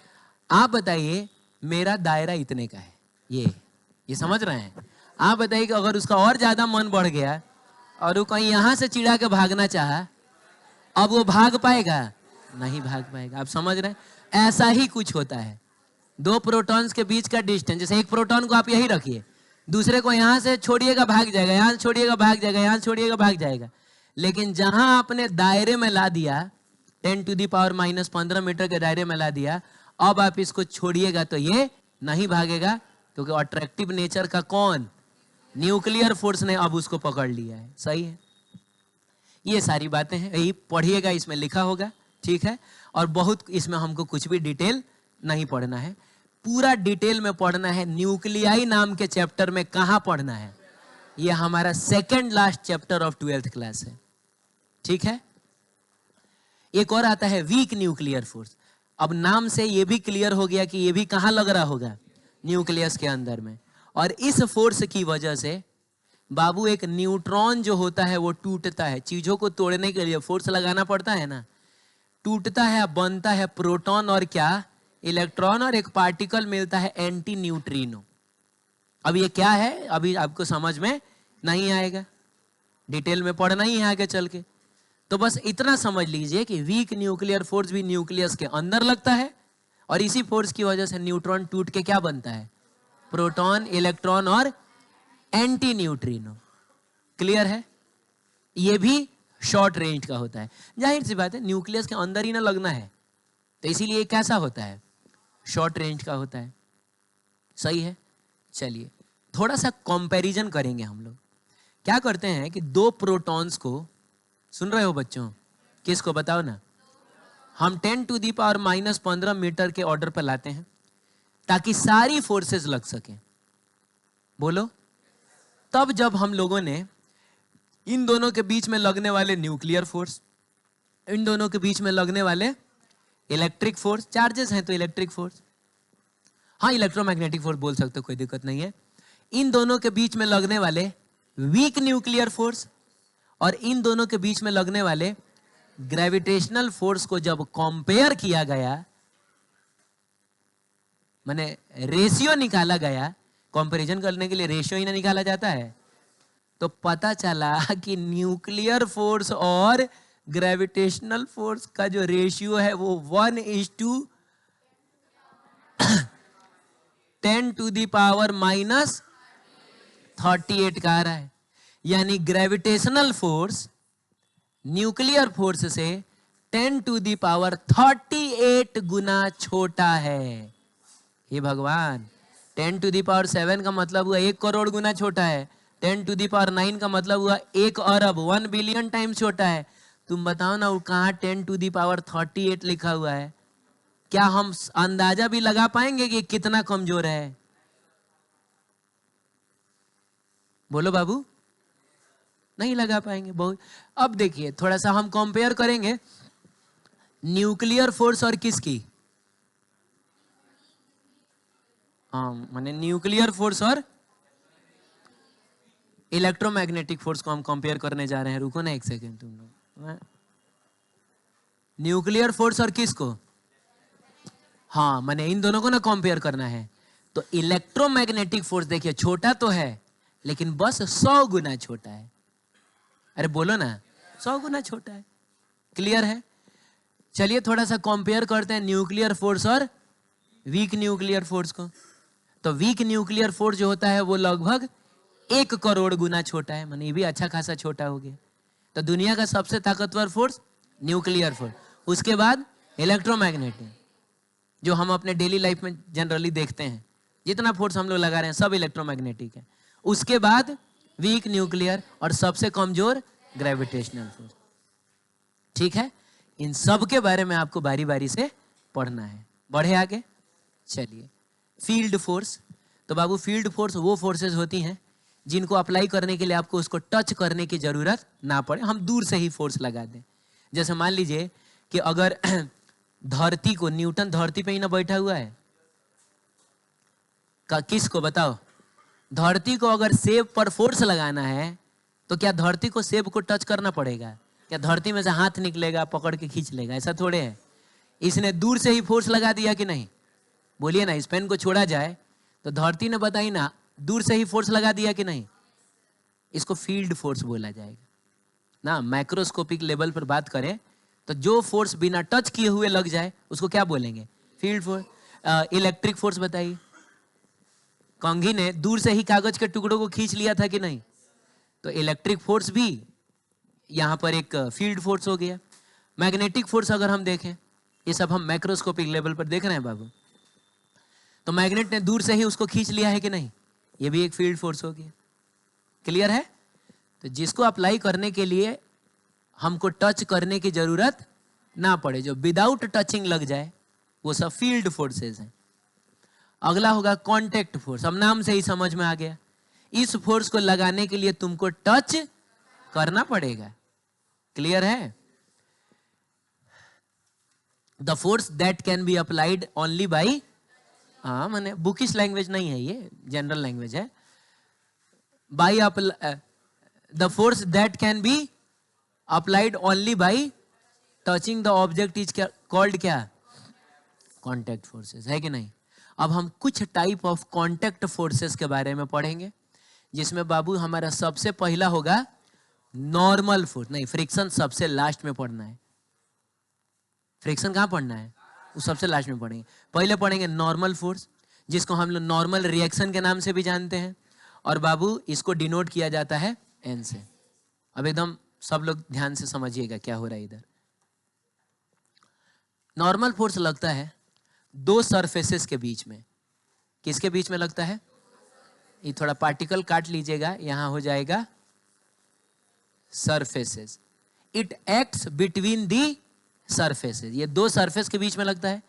Speaker 1: आप बताइए, मेरा दायरा इतने का है, ये समझ रहे हैं? आप बताइए कि अगर उसका और ज्यादा मन बढ़ गया और वो कहीं यहां से चिढ़ा के भागना चाहा, अब वो भाग पाएगा? नहीं भाग पाएगा। आप समझ रहे हैं? ऐसा ही कुछ होता है। 2 प्रोटॉन्स के बीच का डिस्टेंस, जैसे एक प्रोटॉन को आप यही रखिए, दूसरे को यहां से छोड़िएगा भाग जाएगा, यहां से छोड़िएगा भाग जाएगा, यहां से छोड़िएगा भाग जाएगा। लेकिन जहां आपने दायरे में ला दिया, 10⁻⁻15 मीटर के दायरे में ला दिया, अब आप इसको छोड़िएगा तो ये नहीं भागेगा, क्योंकि अट्रैक्टिव नेचर का कौन? न्यूक्लियर फोर्स ने अब उसको पकड़ लिया है। सही है? ये सारी बातें हैं, यही पढ़िएगा, इसमें लिखा होगा, ठीक है। और बहुत इसमें हमको कुछ भी डिटेल नहीं पढ़ना है, पूरा डिटेल में पढ़ना है न्यूक्लियाई नाम के चैप्टर में। कहां पढ़ना है? ये हमारा second last chapter of 12th class है, ठीक है। एक और आता है वीक न्यूक्लियर फोर्स। अब नाम से ये भी क्लियर हो गया कि ये भी कहां लग रहा होगा? न्यूक्लियस के अंदर में। और इस फोर्स की वजह से बाबू एक न्यूट्रॉन जो होता है वो टूटता है। चीजों को तोड़ने के लिए फोर्स लगाना पड़ता है ना, टूटता है, बनता है प्रोटॉन और क्या? इलेक्ट्रॉन, और एक पार्टिकल मिलता है एंटी न्यूट्रिनो। अब ये क्या है अभी आपको समझ में नहीं आएगा, डिटेल में पढ़ना ही है आगे चल के। तो बस इतना समझ लीजिए कि वीक न्यूक्लियर फोर्स भी न्यूक्लियस के अंदर लगता है और इसी फोर्स की वजह से न्यूट्रॉन टूट के क्या बनता है, प्रोटॉन, इलेक्ट्रॉन और एंटी न्यूट्रिनो। क्लियर है? ये भी शॉर्ट रेंज का होता है। जाहिर सी बात है न्यूक्लियस के अंदर ही ना लगना है, तो इसीलिए कैसा होता है, शॉर्ट रेंज का होता है। सही है। चलिए थोड़ा सा कंपैरिजन करेंगे हम लोग। क्या करते हैं कि दो प्रोटॉन्स को, सुन रहे हो बच्चों, किसको बताओ ना, हम 10⁻⁻15 मीटर के ऑर्डर पर लाते हैं ताकि सारी फोर्सेस लग सके। बोलो। तब जब हम लोगों ने इन दोनों के बीच में लगने वाले न्यूक्लियर फोर्स, इन दोनों के बीच में लगने वाले इलेक्ट्रिक फोर्स, चार्जेस हैं तो इलेक्ट्रिक फोर्स, हाँ इलेक्ट्रोमैग्नेटिक फोर्स बोल सकते हो, कोई दिक्कत नहीं है। इन दोनों के बीच में लगने वाले वीक न्यूक्लियर फोर्स और इन दोनों के बीच में लगने वाले ग्रेविटेशनल फोर्स को जब कंपेयर किया गया, माने रेशियो निकाला गया, कंपैरिजन करने के लिए रेशियो ही ना निकाला जाता है, तो पता चला कि न्यूक्लियर फोर्स और ग्रेविटेशनल फोर्स का जो रेशियो है वो 1:10⁻38 का आ रहा है। यानी ग्रेविटेशनल फोर्स न्यूक्लियर फोर्स से 10⁻38 गुना छोटा है। हे भगवान, 10⁻7 का मतलब हुआ 1 करोड़ गुना छोटा है, 10⁻9 का मतलब हुआ 1 अरब 1 बिलियन टाइम्स छोटा है। तुम बताओ ना वो कहाँ 10⁻38 लिखा हुआ है? क्या हम अंदाजा भी लगा पाएंगे कि कितना कमजोर है? बोलो बाबू, नहीं लगा पाएंगे बहुत। अब देखिए थोड़ा सा हम कंपेयर करेंगे न्यूक्लियर फोर्स और किसकी, माने न्यूक्लियर फोर्स और इलेक्ट्रोमैग्नेटिक फोर्स को हम कंपेयर करने जा रहे हैं। रुको ना एक सेकेंड तुम लोग। न्यूक्लियर फोर्स और किसको, हाँ माने इन दोनों को ना कंपेयर करना है। तो इलेक्ट्रोमैग्नेटिक फोर्स देखिए छोटा तो है लेकिन बस 100 गुना छोटा है। अरे बोलो ना, 100 गुना छोटा है। क्लियर है? चलिए थोड़ा सा कंपेयर करते हैं न्यूक्लियर फोर्स और वीक न्यूक्लियर फोर्स को। तो वीक न्यूक्लियर फोर्स जो होता है वो लगभग 1 करोड़ गुना छोटा है, माने ये भी अच्छा खासा छोटा हो गया। तो दुनिया का सबसे ताकतवर फोर्स न्यूक्लियर फोर्स, उसके बाद इलेक्ट्रोमैग्नेटिक जो हम अपने डेली लाइफ में जनरली देखते हैं, जितना फोर्स हम लोग लगा रहे हैं सब इलेक्ट्रोमैग्नेटिक है। उसके बाद वीक न्यूक्लियर और सबसे कमजोर ग्रेविटेशनल फोर्स। ठीक है, इन सब के बारे में आपको बारी बारी से पढ़ना है। बढ़े आगे, चलिए। Field force. तो बाबू फील्ड फोर्स वो फोर्सेस होती हैं जिनको अप्लाई करने के लिए आपको उसको टच करने की जरूरत ना पड़े, हम दूर से ही फोर्स लगा दें। जैसे मान लीजिए कि अगर धरती को, न्यूटन धरती पे ही ना बैठा हुआ है, किसको बताओ, धरती को अगर सेब पर फोर्स लगाना है तो क्या धरती को सेब को टच करना पड़ेगा? क्या धरती में से हाथ निकलेगा पकड़ के खींच लेगा? ऐसा थोड़े है। इसने दूर से ही फोर्स लगा दिया कि नहीं? बोलिए ना, इस पेन को छोड़ा जाए तो धरती ने बताई ना दूर से ही फोर्स लगा दिया कि नहीं? इसको फील्ड फोर्स बोला जाएगा ना। मैक्रोस्कोपिक लेवल पर बात करें तो जो फोर्स बिना टच किए हुए लग जाए उसको क्या बोलेंगे? Field force. इलेक्ट्रिक फोर्स बताइए, कंघी ने दूर से ही कागज के टुकड़ों को खींच लिया था कि नहीं? तो इलेक्ट्रिक फोर्स भी यहां पर एक फील्ड फोर्स हो गया। मैग्नेटिक फोर्स अगर हम देखें, ये सब हम मैक्रोस्कोपिक लेवल पर देख रहे हैं बाबू, तो मैग्नेट ने दूर से ही उसको खींच लिया है कि नहीं? ये भी एक फील्ड फोर्स हो गया। क्लियर है? तो जिसको अप्लाई करने के लिए हमको टच करने की जरूरत ना पड़े, जो विदाउट टचिंग लग जाए, वो सब फील्ड फोर्सेस हैं। अगला होगा कांटेक्ट फोर्स। अब नाम से ही समझ में आ गया, इस फोर्स को लगाने के लिए तुमको टच करना पड़ेगा। क्लियर है? The force that can be applied only by, हाँ माने बुकिश लैंग्वेज नहीं है, ये जनरल लैंग्वेज है। By the force that can be applied only by touching the object is called क्या? कांटेक्ट फोर्सेस, है कि नहीं? अब हम कुछ टाइप ऑफ कांटेक्ट फोर्सेस के बारे में पढ़ेंगे, जिसमें बाबू हमारा सबसे पहला होगा नॉर्मल फोर्स। नहीं, फ्रिक्शन सबसे लास्ट में पढ़ना है। फ्रिक्शन कहाँ पढ़ना है? वो सबसे लास्ट में पढ़ेंगे। पहले पढ़ेंगे नॉर्मल फोर्स, जिसको हम लोग नॉर्मल रिएक्शन के नाम से भी जानते हैं, और बाबू इसको डिनोट किया जाता है एन से। अब एकदम सब लोग ध्यान से समझिएगा क्या हो रहा है इधर। नॉर्मल फोर्स लगता है दो सरफेसेस के बीच में। किसके बीच में लगता है? ये थोड़ा पार्टिकल काट लीजिएगा, यहां हो जाएगा surfaces. It acts between the surfaces. ये दो सरफेस के बीच में लगता है।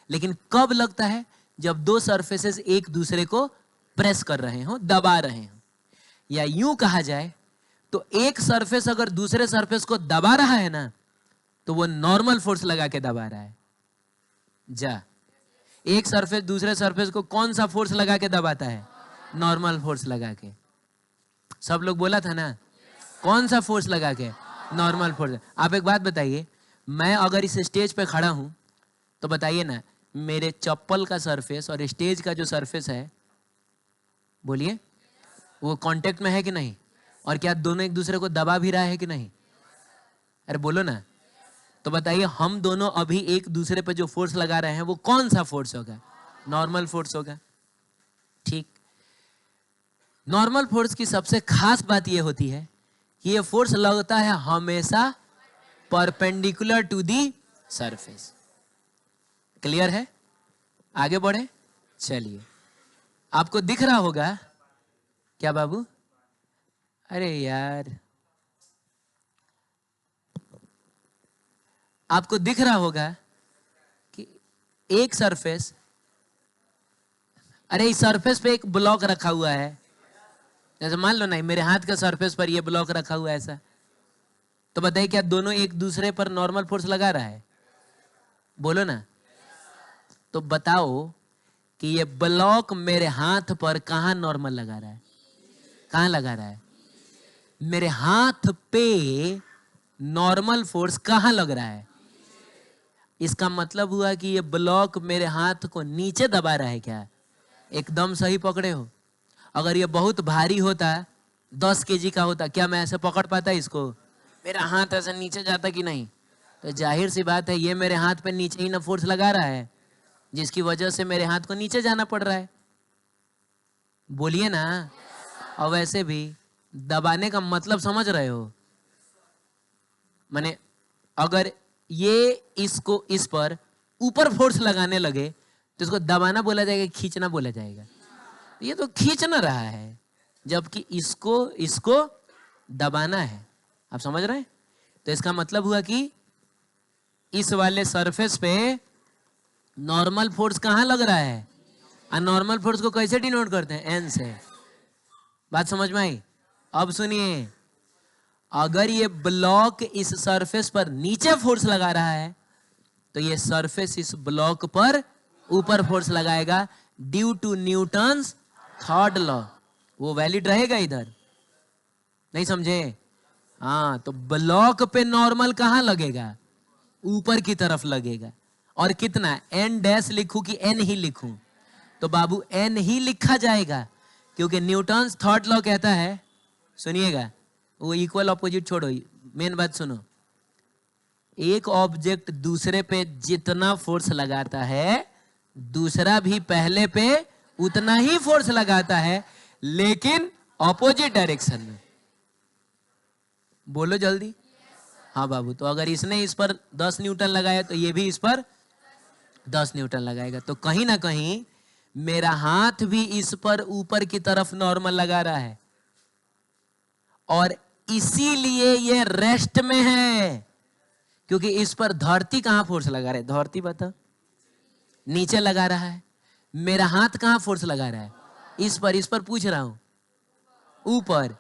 Speaker 1: लेकिन कब लगता है? जब दो सरफेसेस एक दूसरे को प्रेस कर रहे हो, दबा रहे हो। या यूं कहा जाए तो एक सरफेस अगर दूसरे सरफेस को दबा रहा है ना, तो वो नॉर्मल फोर्स लगा के दबा रहा है। जा, एक सरफेस दूसरे सरफेस को कौन सा फोर्स लगा के दबाता है? नॉर्मल फोर्स लगा के। सब लोग बोला था ना, कौन सा फोर्स लगा के? Normal force. आप एक बात बताइए, मैं अगर इस स्टेज पे खड़ा हूं तो बताइए ना, मेरे चप्पल का सरफेस और स्टेज का जो सरफेस है, बोलिए, वो कांटेक्ट में है कि नहीं? और क्या दोनों एक दूसरे को दबा भी रहा है कि नहीं? अरे बोलो ना। तो बताइए, हम दोनों अभी एक दूसरे पे जो फोर्स लगा रहे हैं वो कौन सा फोर्स होगा? नॉर्मल फोर्स होगा। ठीक। नॉर्मल फोर्स की सबसे खास बात यह होती है कि यह फोर्स लगता है हमेशा perpendicular to the surface. Clear है? आगे बढ़े, चलिए। आपको दिख रहा होगा क्या बाबू? अरे यार, आपको दिख रहा होगा कि एक सरफेस, अरे इस सरफेस पे एक ब्लॉक रखा हुआ है। जैसे मान लो ना, मेरे हाथ के सरफेस पर ये ब्लॉक रखा हुआ है ऐसा, तो बताइए क्या दोनों एक दूसरे पर नॉर्मल फोर्स लगा रहा है? बोलो ना। तो बताओ कि ये ब्लॉक मेरे हाथ पर कहां नॉर्मल लगा रहा है? कहां लगा रहा है? मेरे हाथ पे नॉर्मल फोर्स कहां लग रहा है? इसका मतलब हुआ कि ये ब्लॉक मेरे हाथ को नीचे दबा रहा है क्या? एकदम सही पकड़े हो। अगर ये बहुत भारी होता, 10 केजी का होता, क्या मैं ऐसे पकड़ पाता इसको? मेरा हाथ ऐसे नीचे जाता कि नहीं? तो जाहिर सी बात है, ये मेरे हाथ पे नीचे ही ना फोर्स लगा रहा है, जिसकी वजह से मेरे हाथ को नीचे जाना पड़ रहा है। बोलिए ना। और वैसे भी दबाने का मतलब समझ रहे हो? माने अगर ये इसको इस पर ऊपर फोर्स लगाने लगे तो इसको दबाना बोला जाएगा, खींचना बोला जाएगा? ये तो खींच ना रहा है, जबकि इसको इसको दबाना है। आप समझ रहे हैं? तो इसका मतलब हुआ कि इस वाले सरफेस पे नॉर्मल फोर्स कहां लग रहा है? और नॉर्मल फोर्स को कैसे डिनोट करते हैं? एन से। बात समझ में आई? अब सुनिए, अगर ये ब्लॉक इस सरफेस पर नीचे फोर्स लगा रहा है तो ये सरफेस इस ब्लॉक पर ऊपर फोर्स लगाएगा, due to Newton's third law. वो वैलिड रहेगा इधर? नहीं समझे? हाँ, तो ब्लॉक पे नॉर्मल कहां लगेगा? ऊपर की तरफ लगेगा। और कितना? एन डैश लिखूं कि एन ही लिखूं? तो बाबू एन ही लिखा जाएगा, क्योंकि न्यूटन्स थर्ड लॉ कहता है, सुनिएगा, वो इक्वल ऑपोजिट छोड़ो, मेन बात सुनो। एक ऑब्जेक्ट दूसरे पे जितना फोर्स लगाता है, दूसरा भी पहले पे उतना ही फोर्स लगाता है, लेकिन ऑपोजिट डायरेक्शन में। बोलो जल्दी। हाँ बाबू, तो अगर इसने इस पर 10 न्यूटन लगाया तो ये भी इस पर 10 न्यूटन लगाएगा। तो कहीं ना कहीं मेरा हाथ भी इस पर ऊपर की तरफ नॉर्मल लगा रहा है, और इसीलिए ये रेस्ट में है, क्योंकि इस पर धरती कहां फोर्स लगा रहा है? धरती बता, नीचे लगा रहा है। मेरा हाथ कहां फोर्स लगा रहा है? इस पर पूछ रहा हूं, ऊपर।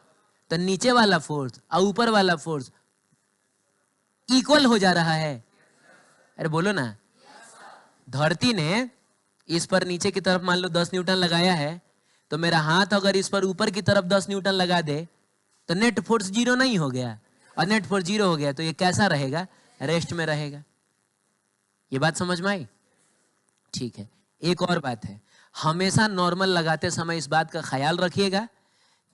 Speaker 1: तो नीचे वाला फोर्स और ऊपर वाला फोर्स इक्वल हो जा रहा है। अरे बोलो ना। धरती ने इस पर नीचे की तरफ मान लो 10 न्यूटन लगाया है, तो मेरा हाथ अगर इस पर ऊपर की तरफ 10 न्यूटन लगा दे तो नेट फोर्स 0 नहीं हो गया? और नेट फोर्स 0 हो गया तो ये कैसा रहेगा? रेस्ट में रहेगा। ये बात समझ में आई? ठीक है। एक और बात है, हमेशा नॉर्मल लगाते समय इस बात का ख्याल रखिएगा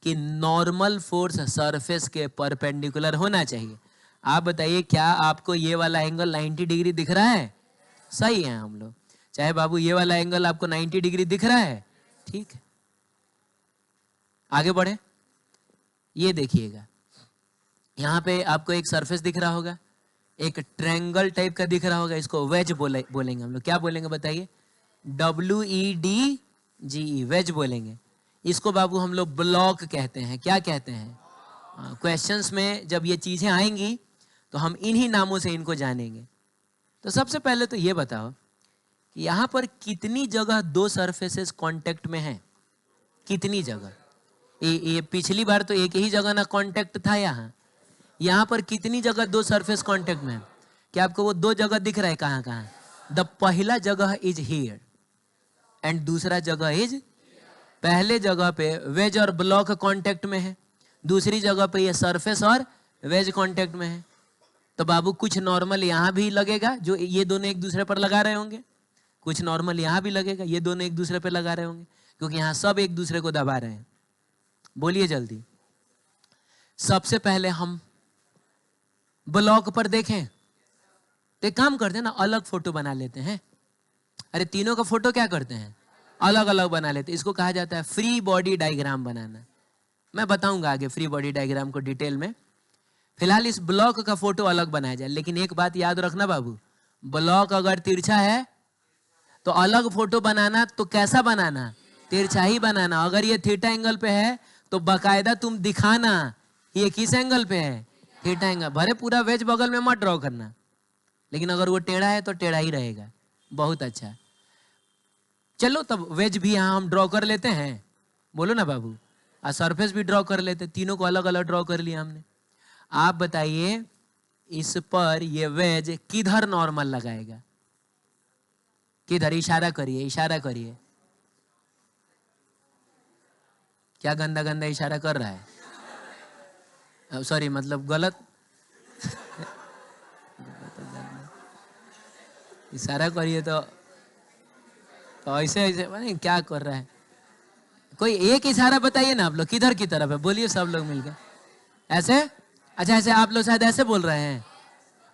Speaker 1: कि नॉर्मल फोर्स सरफेस के परपेंडिकुलर होना चाहिए। आप बताइए, क्या आपको ये वाला एंगल 90 डिग्री दिख रहा है? सही है हम लोग। चाहे बाबू ये वाला एंगल आपको 90 डिग्री दिख रहा है, ठीक है। आगे बढ़े, ये देखिएगा, यहाँ पे आपको एक सरफेस दिख रहा होगा, एक ट्रायंगल टाइप का दिख रहा होगा, इसको वेज बोलेंगे हम लोग। क्या बोलेंगे बताइए? WEDGE, वेज बोलेंगे। इसको बाबू हम लोग ब्लॉक कहते हैं। क्या कहते हैं? क्वेश्चंस में जब ये चीजें आएंगी तो हम इन्हीं नामों से इनको जानेंगे। तो सबसे पहले तो ये बताओ कि यहाँ पर कितनी जगह दो सरफेसेस कांटेक्ट में हैं? कितनी जगह? ये पिछली बार तो एक ही जगह ना कांटेक्ट था। यहाँ पर कितनी जगह दो सरफेस कांटेक्ट में है? क्या आपको वो दो जगह दिख रहा है? कहाँ कहाँ? द पहला जगह इज हियर एंड दूसरा जगह इज, पहले जगह पे वेज और ब्लॉक कांटेक्ट में है, दूसरी जगह पे ये सरफेस और वेज कांटेक्ट में है। तो बाबू कुछ नॉर्मल यहाँ भी लगेगा, जो ये दोनों एक दूसरे पर लगा रहे होंगे, कुछ नॉर्मल यहाँ भी लगेगा, ये दोनों एक दूसरे पर लगा रहे होंगे, क्योंकि यहाँ सब एक दूसरे को दबा रहे हैं। बोलिए जल्दी। सबसे पहले हम ब्लॉक पर देखें तो एक काम करते हैं ना, अलग फोटो बना लेते हैं। अरे तीनों का फोटो क्या करते हैं? अलग अलग बना लेते हैं। इसको कहा जाता है फ्री बॉडी डायग्राम बनाना। मैं बताऊंगा आगे फ्री बॉडी डायग्राम को डिटेल में। फिलहाल इस ब्लॉक का फोटो अलग बनाया जाए। लेकिन एक बात याद रखना बाबू, ब्लॉक अगर तिरछा है तो अलग फोटो बनाना तो कैसा बनाना? तिरछा ही बनाना। अगर ये थीटा एंगल पे है तो बाकायदा तुम दिखाना ये किस एंगल पे है? Theta angle. भरे पूरा वेज बगल में मत ड्रॉ करना, लेकिन अगर वो टेढ़ा है तो टेढ़ा ही रहेगा। बहुत अच्छा, चलो तब वेज भी यहाँ हम ड्रॉ कर लेते हैं। बोलो ना बाबू। और सरफेस भी ड्रॉ कर लेते, तीनों को अलग अलग ड्रॉ कर लिया हमने। आप बताइए, इस पर ये वेज किधर नॉर्मल लगाएगा? किधर? इशारा करिए, इशारा करिए। क्या गंदा गंदा इशारा कर रहा है? सॉरी, मतलब गलत इशारा करिए तो ऐसे ऐसे नहीं, क्या कर रहा है? कोई एक इशारा बताइए ना आप लोग, किधर की तरफ है? बोलिए सब लोग मिलकर। ऐसे? अच्छा, ऐसे आप लोग शायद ऐसे बोल रहे हैं।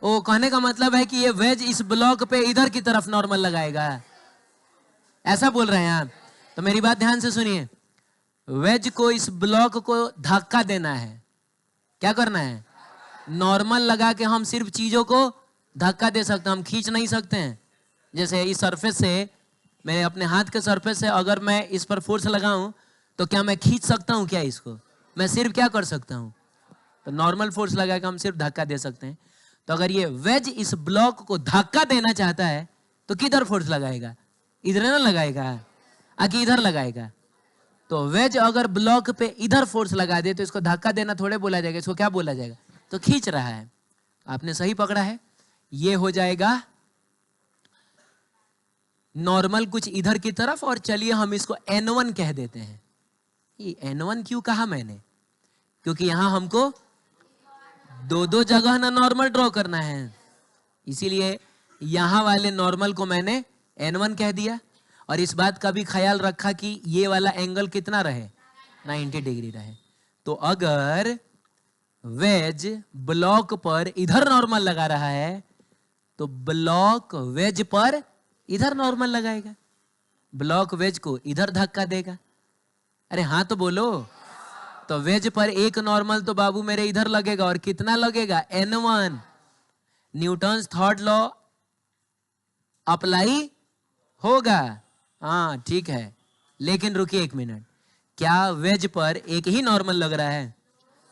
Speaker 1: ओ, कहने का मतलब है कि ये वेज इस ब्लॉक पे इधर की तरफ नॉर्मल लगाएगा, ऐसा बोल रहे हैं आप? तो मेरी बात ध्यान से सुनिए। वेज को इस ब्लॉक को धक्का देना है। क्या करना है? नॉर्मल लगा के हम सिर्फ चीजों को धक्का दे सकते हैं, हम खींच नहीं सकते हैं। जैसे इस सरफेस से, मेरे अपने हाथ के सरफेस से अगर मैं इस पर फोर्स लगाऊं तो क्या मैं खींच सकता हूं? क्या इसको मैं सिर्फ क्या कर सकता हूं? तो नॉर्मल फोर्स लगा के हम सिर्फ धक्का दे सकते हैं। तो अगर ये वेज इस ब्लॉक को धक्का देना चाहता है तो किधर फोर्स लगाएगा? इधर ना लगाएगा, आगे इधर लगाएगा। तो वेज अगर ब्लॉक पे इधर फोर्स लगा दे तो इसको धक्का देना थोड़े बोला जाएगा, इसको क्या बोला जाएगा? तो खींच रहा है। आपने सही पकड़ा है। ये हो जाएगा नॉर्मल कुछ इधर की तरफ। और चलिए हम इसको N1 कह देते हैं। ये N1 क्यों कहा मैंने? क्योंकि यहां हमको दो दो जगह ना नॉर्मल ड्रॉ करना है, इसीलिए यहां वाले नॉर्मल को मैंने N1 कह दिया। और इस बात का भी ख्याल रखा कि ये वाला एंगल कितना रहे? 90 डिग्री रहे। तो अगर वेज ब्लॉक पर इधर नॉर्मल लगा रहा है तो ब्लॉक वेज पर इधर नॉर्मल लगाएगा, ब्लॉक वेज को इधर धक्का देगा। अरे हाँ तो बोलो। तो वेज पर एक नॉर्मल तो बाबू मेरे इधर लगेगा, और कितना लगेगा? N1। Newton's third law apply होगा। हाँ ठीक है, लेकिन रुकिए एक मिनट। क्या वेज पर एक ही नॉर्मल लग रहा है?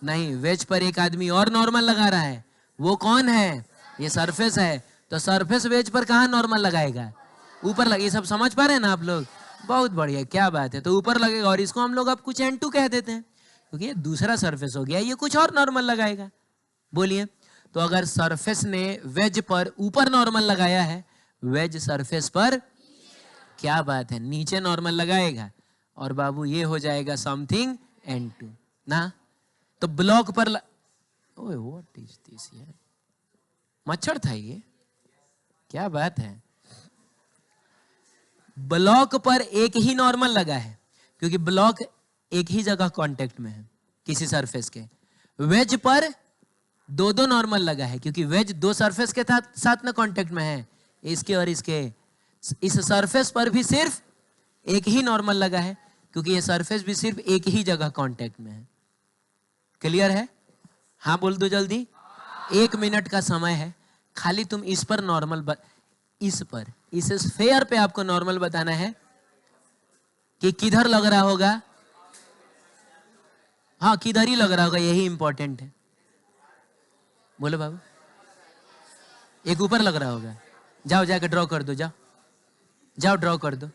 Speaker 1: नहीं, वेज पर एक आदमी और नॉर्मल लगा रहा है। वो कौन है? ये सरफेस है। तो सरफेस वेज पर कहाँ नॉर्मल लगाएगा? ऊपर लगे। ये सब समझ पा रहे हैं ना आप लोग? बहुत बढ़िया, क्या बात है। तो ऊपर लगेगा, और इसको हम लोग अब कुछ N2 कह देते हैं, क्योंकि ये दूसरा सरफेस हो गया, ये कुछ और नॉर्मल लगाएगा। बोलिए। तो अगर सरफेस ने वेज पर ऊपर नॉर्मल लगाया है, वेज सरफेस पर, क्या बात है, नीचे नॉर्मल लगाएगा, और बाबू ये हो जाएगा समथिंग N2 ना। तो ब्लॉक पर ओए व्हाट इज दिस यार, मच्छर था ये, क्या बात है। ब्लॉक पर एक ही नॉर्मल लगा है क्योंकि ब्लॉक एक ही जगह कांटेक्ट में है किसी सरफेस के। वेज पर दो दो नॉर्मल लगा है क्योंकि वेज दो सरफेस के साथ में कांटेक्ट में है, इसके और इसके। इस सरफेस पर भी सिर्फ एक ही नॉर्मल लगा है क्योंकि ये सरफेस भी सिर्फ एक ही जगह कांटेक्ट में है। क्लियर है? हाँ बोल दो जल्दी। 1 मिनट का समय है, खाली तुम इस पर नॉर्मल इस स्फेयर पे आपको नॉर्मल बताना है कि किधर लग रहा होगा। हाँ किधर ही लग रहा होगा, यही इंपॉर्टेंट है। बोलो बाबू। एक ऊपर लग रहा होगा, जाओ जाके ड्रॉ कर दो, जाओ जाओ ड्रॉ कर दो।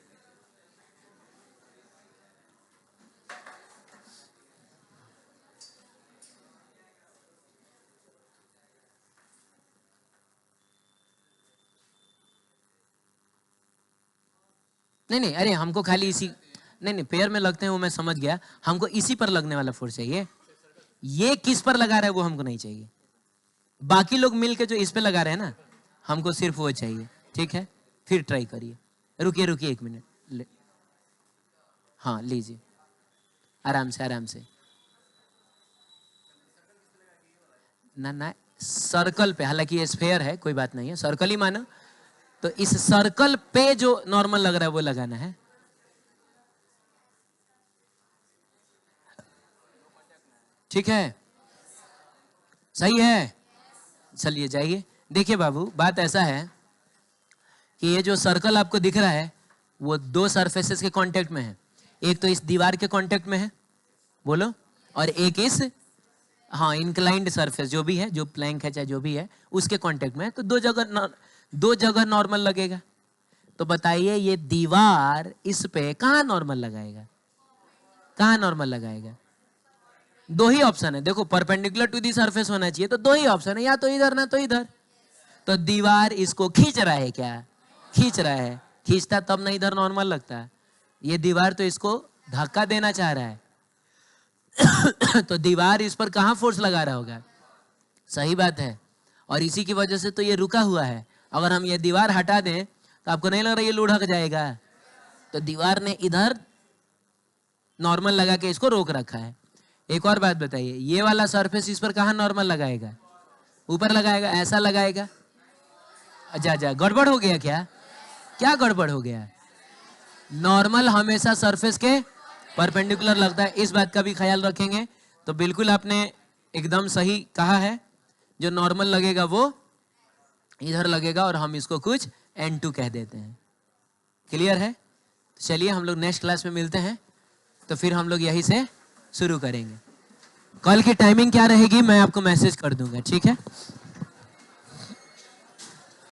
Speaker 1: नहीं अरे हमको खाली इसी नहीं पैर में लगते हैं वो मैं समझ गया, हमको इसी पर लगने वाला फोर्स चाहिए। ये किस पर लगा रहा है वो हमको नहीं चाहिए, बाकी लोग मिलके जो इस पे लगा रहे हैं ना, हमको सिर्फ वो चाहिए। ठीक है, फिर ट्राई करिए। रुकिए 1 मिनट हाँ लीजिए, आराम से ना सर्कल पे, हालांकि ये स्फेयर है कोई बात नहीं है, सर्कल ही मानो। तो इस सर्कल पे जो नॉर्मल लग रहा है वो लगाना है। ठीक है, सही है। चलिए जाइए। देखिए बाबू, बात ऐसा है कि ये जो सर्कल आपको दिख रहा है वो दो सरफेसेस के कांटेक्ट में है। एक तो इस दीवार के कांटेक्ट में है, बोलो, और एक इस हाँ इंक्लाइंड सरफेस जो भी है, जो प्लैंक है चाहे जो भी है, उसके कांटेक्ट में है। तो दो जगह नॉर्मल लगेगा। तो बताइए ये दीवार इस पे कहाँ नॉर्मल लगाएगा? कहाँ नॉर्मल लगाएगा? दो ही ऑप्शन है, देखो परपेंडिकुलर टू दी सरफेस होना चाहिए, तो दो ही ऑप्शन है, या तो इधर ना तो इधर। तो दीवार इसको खींच रहा है, क्या खींच रहा है? खींचता तब ना इधर नॉर्मल लगता है। ये दीवार तो इसको धक्का देना चाह रहा है। तो दीवार इस पर कहाँ फोर्स लगा रहा होगा? सही बात है, और इसी की वजह से तो ये रुका हुआ है। अगर हम ये दीवार हटा दें तो आपको नहीं लग रहा ये लुढ़क जाएगा? तो दीवार ने इधर नॉर्मल लगा के इसको रोक रखा है। एक और बात बताइए, ये वाला सरफेस इस पर कहाँ नॉर्मल लगाएगा? ऊपर लगाएगा, ऐसा लगाएगा? अच्छा गड़बड़ हो गया क्या? क्या गड़बड़ हो गया? नॉर्मल हमेशा सरफेस के परपेंडिकुलर लगता है, इस बात का भी ख्याल रखेंगे। तो बिल्कुल आपने एकदम सही कहा है, जो नॉर्मल लगेगा वो इधर लगेगा और हम इसको कुछ N2 कह देते हैं। क्लियर है? तो चलिए हम लोग नेक्स्ट क्लास में मिलते हैं, तो फिर हम लोग यहीं से शुरू करेंगे। कल की टाइमिंग क्या रहेगी मैं आपको मैसेज कर दूंगा, ठीक है?